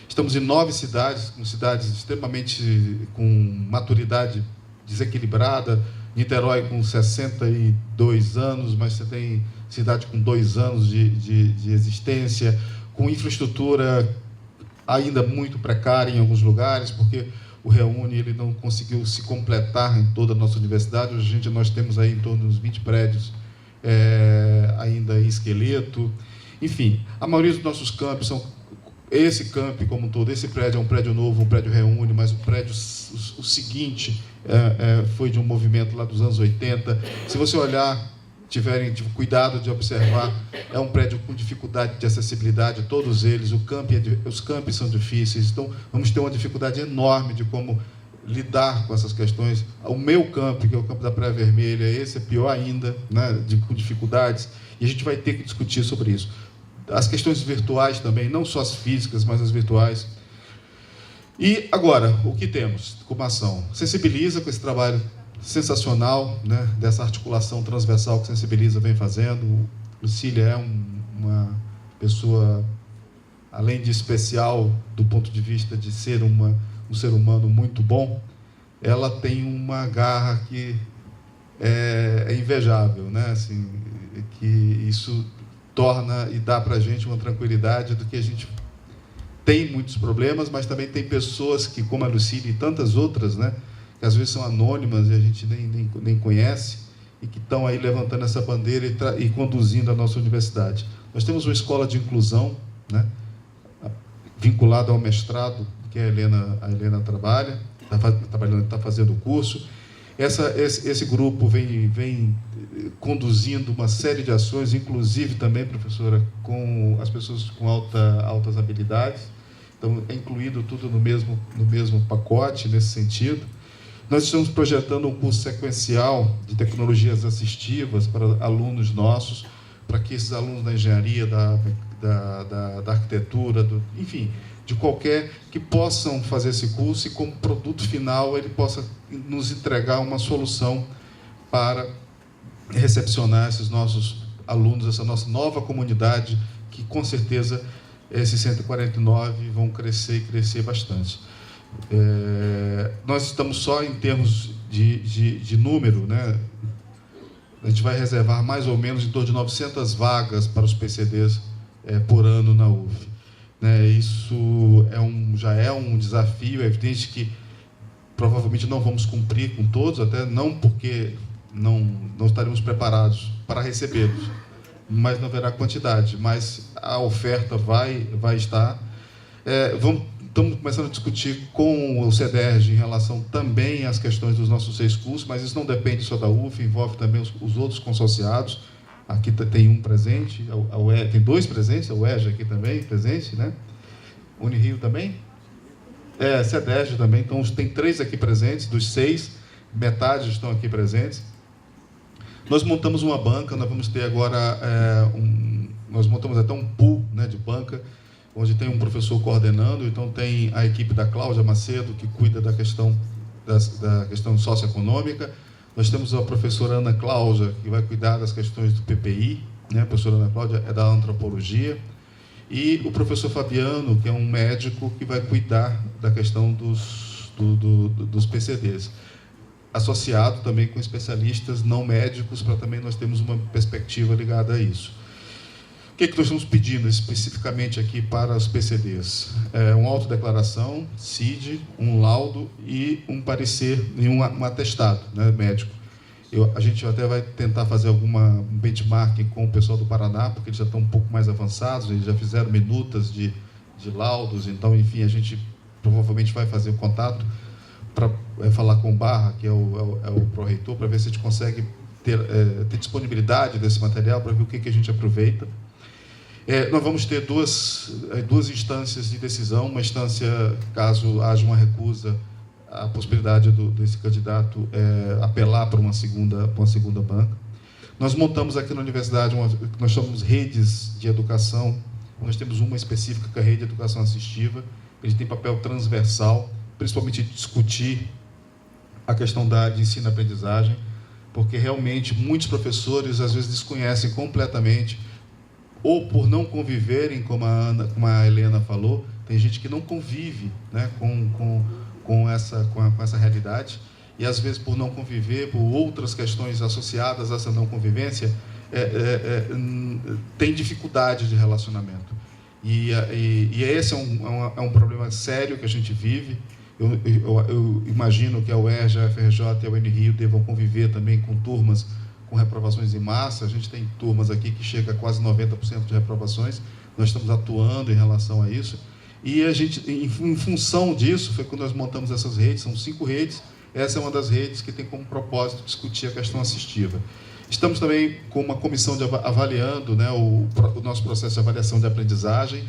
Estamos em 9 cidades, com cidades extremamente com maturidade desequilibrada. Niterói com 62 anos, mas você tem cidade com 2 anos de existência, com infraestrutura ainda muito precária em alguns lugares, porque o Reúne ele não conseguiu se completar em toda a nossa universidade. Hoje nós temos aí em torno de 20 prédios ainda em esqueleto. Enfim, a maioria dos nossos campos são... Esse camp como um todo, esse prédio é um prédio novo, um prédio Reúne, mas o seguinte foi de um movimento lá dos anos 80. Se você olhar, tiverem cuidado de observar, é um prédio com dificuldade de acessibilidade, todos eles, os campi são difíceis, então vamos ter uma dificuldade enorme de como lidar com essas questões. O meu campo, que é o campo da Praia Vermelha, esse é pior ainda, né, com dificuldades, e a gente vai ter que discutir sobre isso. As questões virtuais também, não só as físicas, mas as virtuais. E agora, o que temos como ação? Sensibiliza com esse trabalho sensacional, né, dessa articulação transversal que Sensibiliza vem fazendo. Lucília é uma pessoa, além de especial do ponto de vista de ser um ser humano muito bom, ela tem uma garra que é invejável, né? Assim, que isso torna e dá para a gente uma tranquilidade do que a gente tem muitos problemas, mas também tem pessoas que, como a Lucília e tantas outras, né, que às vezes são anônimas e a gente nem conhece, e que estão aí levantando essa bandeira e conduzindo a nossa universidade. Nós temos uma escola de inclusão, né, vinculada ao mestrado, que a Helena trabalha, está fazendo o curso. Esse grupo vem conduzindo uma série de ações, inclusive também, professora, com as pessoas com altas habilidades. Então, é incluído tudo no mesmo pacote, nesse sentido. Nós estamos projetando um curso sequencial de tecnologias assistivas para alunos nossos, para que esses alunos da engenharia, da arquitetura, enfim, de qualquer, que possam fazer esse curso e, como produto final, ele possa nos entregar uma solução para recepcionar esses nossos alunos, essa nossa nova comunidade, que, com certeza, esses 149 vão crescer e crescer bastante. Nós estamos só em termos de número, né? A gente vai reservar mais ou menos em torno de 900 vagas para os PCDs por ano na UF. Isso já é um desafio. É evidente que provavelmente não vamos cumprir com todos, até não porque não estaremos preparados para recebê-los, mas não haverá quantidade, mas a oferta vai estar. Estamos começando a discutir com o CEDERJ em relação também às questões dos nossos 6 cursos, mas isso não depende só da UF, envolve também os outros consorciados. Aqui tem um presente, tem 2 presentes, a UERJ aqui também presente, né? Unirio também? CEDERJ também, então tem 3 aqui presentes, dos 6, metade estão aqui presentes. Nós montamos uma banca, nós vamos ter agora, nós montamos até um pool, né, de banca, onde tem um professor coordenando, então tem a equipe da Cláudia Macedo, que cuida da questão socioeconômica. Nós temos a professora Ana Cláudia, que vai cuidar das questões do PPI, né? A professora Ana Cláudia é da antropologia, e o professor Fabiano, que é um médico que vai cuidar da questão dos PCDs, associado também com especialistas não médicos, para também nós termos uma perspectiva ligada a isso. O que nós estamos pedindo especificamente aqui para os PCDs? Uma autodeclaração, CID, um laudo e um parecer, e um atestado, né, médico. A gente até vai tentar fazer um benchmarking com o pessoal do Paraná, porque eles já estão um pouco mais avançados, eles já fizeram minutas de laudos, então, enfim, a gente provavelmente vai fazer o contato para falar com o Barra, que é o pró-reitor, para ver se a gente consegue ter disponibilidade desse material, para ver o que a gente aproveita. Nós vamos ter duas instâncias de decisão. Uma instância, caso haja uma recusa, a possibilidade desse candidato apelar para uma segunda banca. Nós montamos aqui na universidade, nós chamamos redes de educação Nós temos uma específica, que é a Rede de Educação Assistiva. Ele tem papel transversal, principalmente de discutir a questão de ensino-aprendizagem, porque realmente muitos professores às vezes desconhecem completamente, ou por não conviverem, como a Helena falou, tem gente que não convive, né, com essa realidade, e às vezes por não conviver, por outras questões associadas a essa não convivência, tem dificuldade de relacionamento. E esse é um problema sério que a gente vive. Eu imagino que a UERJ, a FRJ e a UNRio devam conviver também com turmas com reprovações em massa. A gente tem turmas aqui que chega a quase 90% de reprovações. Nós estamos atuando em relação a isso. E a gente, em função disso, foi quando nós montamos essas redes, são 5 redes. Essa é uma das redes que tem como propósito discutir a questão assistiva. Estamos também com uma comissão avaliando, né, o nosso processo de avaliação de aprendizagem,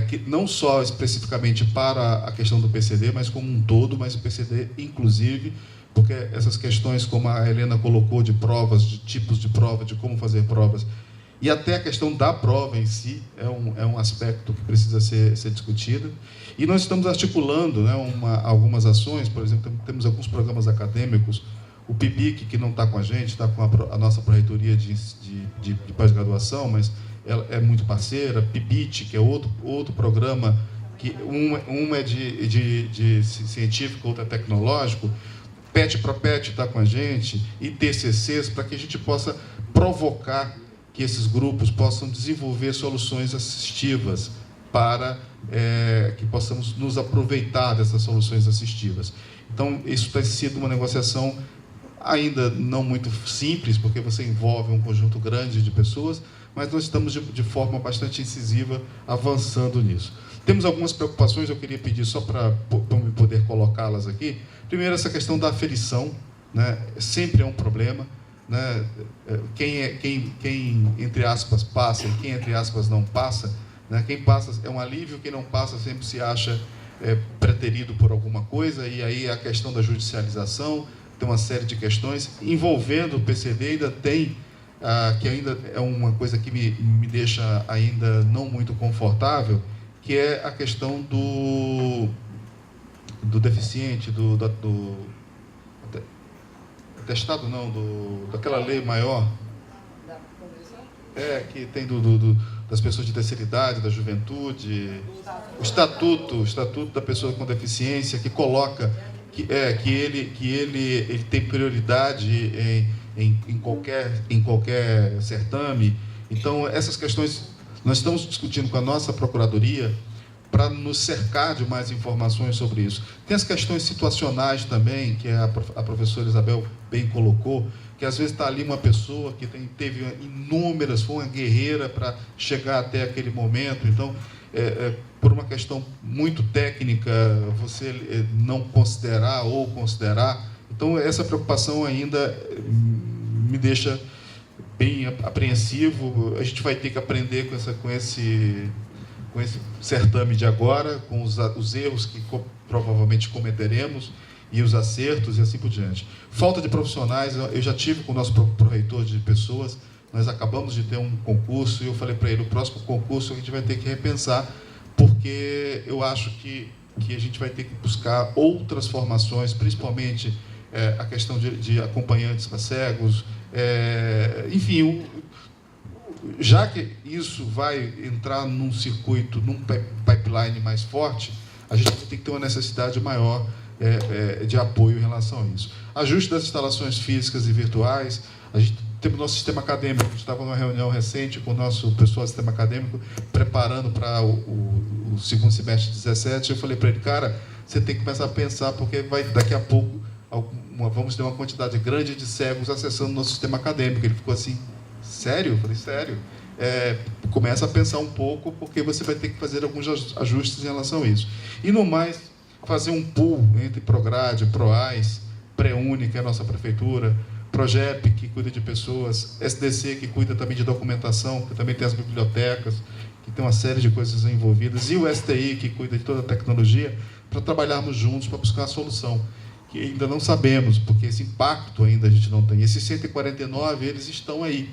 que não só especificamente para a questão do PCD, mas como um todo, mas o PCD inclusive, porque essas questões, como a Helena colocou, de provas, de tipos de prova, de como fazer provas, e até a questão da prova em si, é um aspecto que precisa ser discutido. E nós estamos articulando, né, algumas ações, por exemplo, temos alguns programas acadêmicos, o PIBIC, que não está com a gente, está com a nossa Proreitoria de pós-graduação, mas ela é muito parceira, PIBIT, que é outro programa, que um é de científico, outro é tecnológico, PET para PET está com a gente, e TCCs, para que a gente possa provocar que esses grupos possam desenvolver soluções assistivas para que possamos nos aproveitar dessas soluções assistivas. Então, isso tem sido uma negociação ainda não muito simples, porque você envolve um conjunto grande de pessoas, mas nós estamos de forma bastante incisiva avançando nisso. Temos algumas preocupações, eu queria pedir só para poder colocá-las aqui. Primeiro, essa questão da aferição, né, sempre é um problema, né? Quem entre aspas passa e quem entre aspas não passa, né? Quem passa é um alívio, quem não passa sempre se acha preterido por alguma coisa, e aí a questão da judicialização, tem uma série de questões envolvendo o PCD, ainda tem, que ainda é uma coisa que me deixa ainda não muito confortável, que é a questão do deficiente, do atestado, não, daquela lei maior, que tem das pessoas de terceira idade, da juventude, o estatuto da pessoa com deficiência, que coloca que ele tem prioridade em qualquer certame. Então, essas questões nós estamos discutindo com a nossa Procuradoria para nos cercar de mais informações sobre isso. Tem as questões situacionais também, que a professora Isabel bem colocou, que às vezes está ali uma pessoa que teve inúmeras, foi uma guerreira para chegar até aquele momento. Então, por uma questão muito técnica, você não considerar ou considerar. Então, essa preocupação ainda me deixa bem apreensivo. A gente vai ter que aprender com esse certame de agora, com os erros que provavelmente cometeremos e os acertos e assim por diante. Falta de profissionais, eu já tive com o nosso pró-reitor de pessoas, nós acabamos de ter um concurso e eu falei para ele, o próximo concurso a gente vai ter que repensar, porque eu acho que a gente vai ter que buscar outras formações, principalmente a questão de acompanhantes para cegos, enfim, já que isso vai entrar num circuito, num pipeline mais forte, a gente tem que ter uma necessidade maior de apoio em relação a isso. Ajuste das instalações físicas e virtuais. A gente tem o nosso sistema acadêmico. A gente estava numa reunião recente com o nosso pessoal do sistema acadêmico, preparando para o segundo semestre de 17. Eu falei para ele, cara, você tem que começar a pensar, porque daqui a pouco vamos ter uma quantidade grande de cegos acessando o nosso sistema acadêmico. Ele ficou assim, sério? Eu falei, sério. Começa a pensar um pouco, porque você vai ter que fazer alguns ajustes em relação a isso. E, no mais, fazer um pool entre Prograde, Proais, Preune, que é a nossa prefeitura, Progep, que cuida de pessoas, SDC, que cuida também de documentação, que também tem as bibliotecas, que tem uma série de coisas envolvidas, e o STI, que cuida de toda a tecnologia, para trabalharmos juntos para buscar a solução, que ainda não sabemos, porque esse impacto ainda a gente não tem. Esses 149, eles estão aí,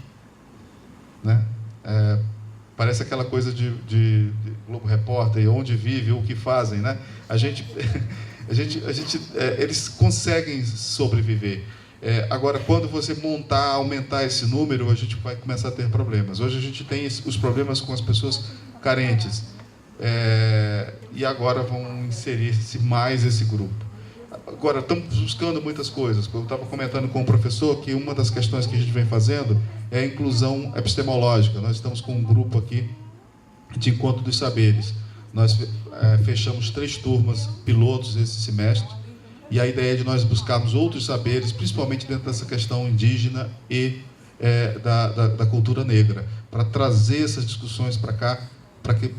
né? Parece aquela coisa de Globo Repórter, onde vive, o que fazem, né? Eles conseguem sobreviver. Agora, quando você aumentar esse número, a gente vai começar a ter problemas. Hoje a gente tem os problemas com as pessoas carentes. E agora vão inserir-se mais esse grupo. Agora, estamos buscando muitas coisas. Eu estava comentando com o professor que uma das questões que a gente vem fazendo é a inclusão epistemológica. Nós estamos com um grupo aqui de encontro dos saberes. Nós fechamos 3 turmas pilotos esse semestre, e a ideia é de nós buscarmos outros saberes, principalmente dentro dessa questão indígena e da cultura negra, para trazer essas discussões para cá, para que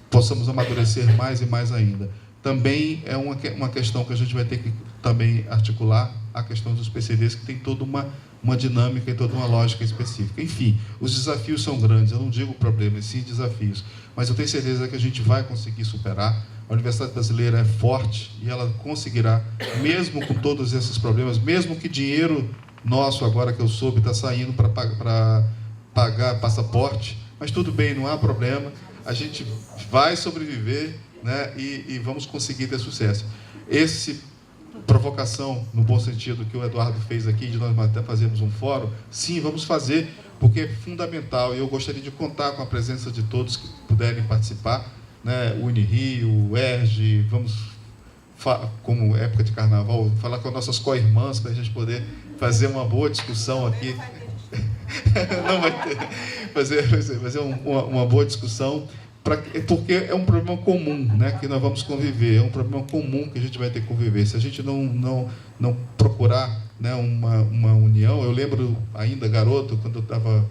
possamos amadurecer mais e mais ainda. Também é uma questão que a gente vai ter que também articular, a questão dos PCDs, que tem toda uma dinâmica e toda uma lógica específica. Enfim, os desafios são grandes, eu não digo problemas, sim desafios, mas eu tenho certeza que a gente vai conseguir superar. A Universidade Brasileira é forte e ela conseguirá, mesmo com todos esses problemas, mesmo que dinheiro nosso, agora que eu soube, está saindo para pagar passaporte, mas tudo bem, não há problema, a gente vai sobreviver, né, e vamos conseguir ter sucesso. Essa provocação, no bom sentido, que o Eduardo fez aqui, de nós até fazermos um fórum, sim, vamos fazer, porque é fundamental, e eu gostaria de contar com a presença de todos que puderem participar, né, o Unirio, o ERJ, vamos, como época de carnaval, falar com as nossas co-irmãs, para a gente poder fazer uma boa discussão aqui. Não vai ter, fazer uma boa discussão, porque é um problema comum, né, que nós vamos conviver, é um problema comum que a gente vai ter que conviver. Se a gente não procurar, né, uma união, eu lembro ainda, garoto, quando eu estava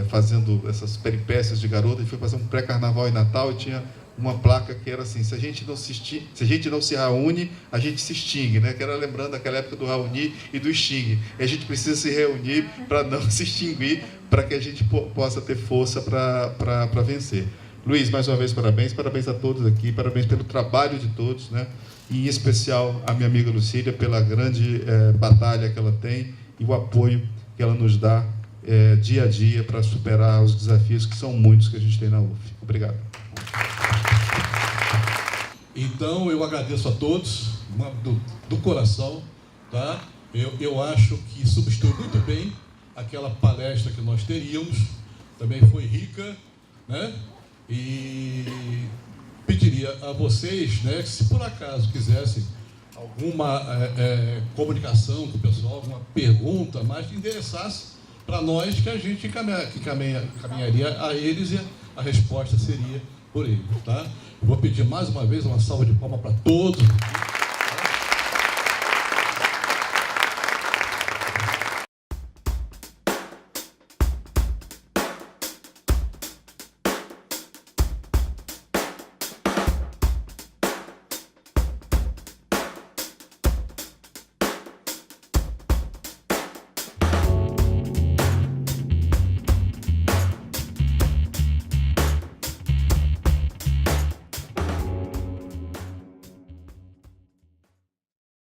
fazendo essas peripécias de garoto, e fui fazer um pré-carnaval em Natal e tinha uma placa que era assim: se a gente não se reúne, a gente se extingue, né? Que era lembrando daquela época do reunir e do extingue. E a gente precisa se reunir para não se extinguir, para que a gente possa ter força para vencer. Luiz, mais uma vez, parabéns a todos aqui, parabéns pelo trabalho de todos, né? E em especial a minha amiga Lucília, pela grande batalha que ela tem e o apoio que ela nos dá dia a dia para superar os desafios, que são muitos, que a gente tem na UF. Obrigado. Então, eu agradeço a todos, do coração, tá? Eu acho que substitui muito bem aquela palestra que nós teríamos, também foi rica, né? E pediria a vocês, né, que se por acaso quisessem alguma comunicação com o pessoal, alguma pergunta, mas que endereçasse para nós, que a gente caminharia a eles, e a resposta seria por eles, tá? Eu vou pedir mais uma vez uma salva de palmas para todos.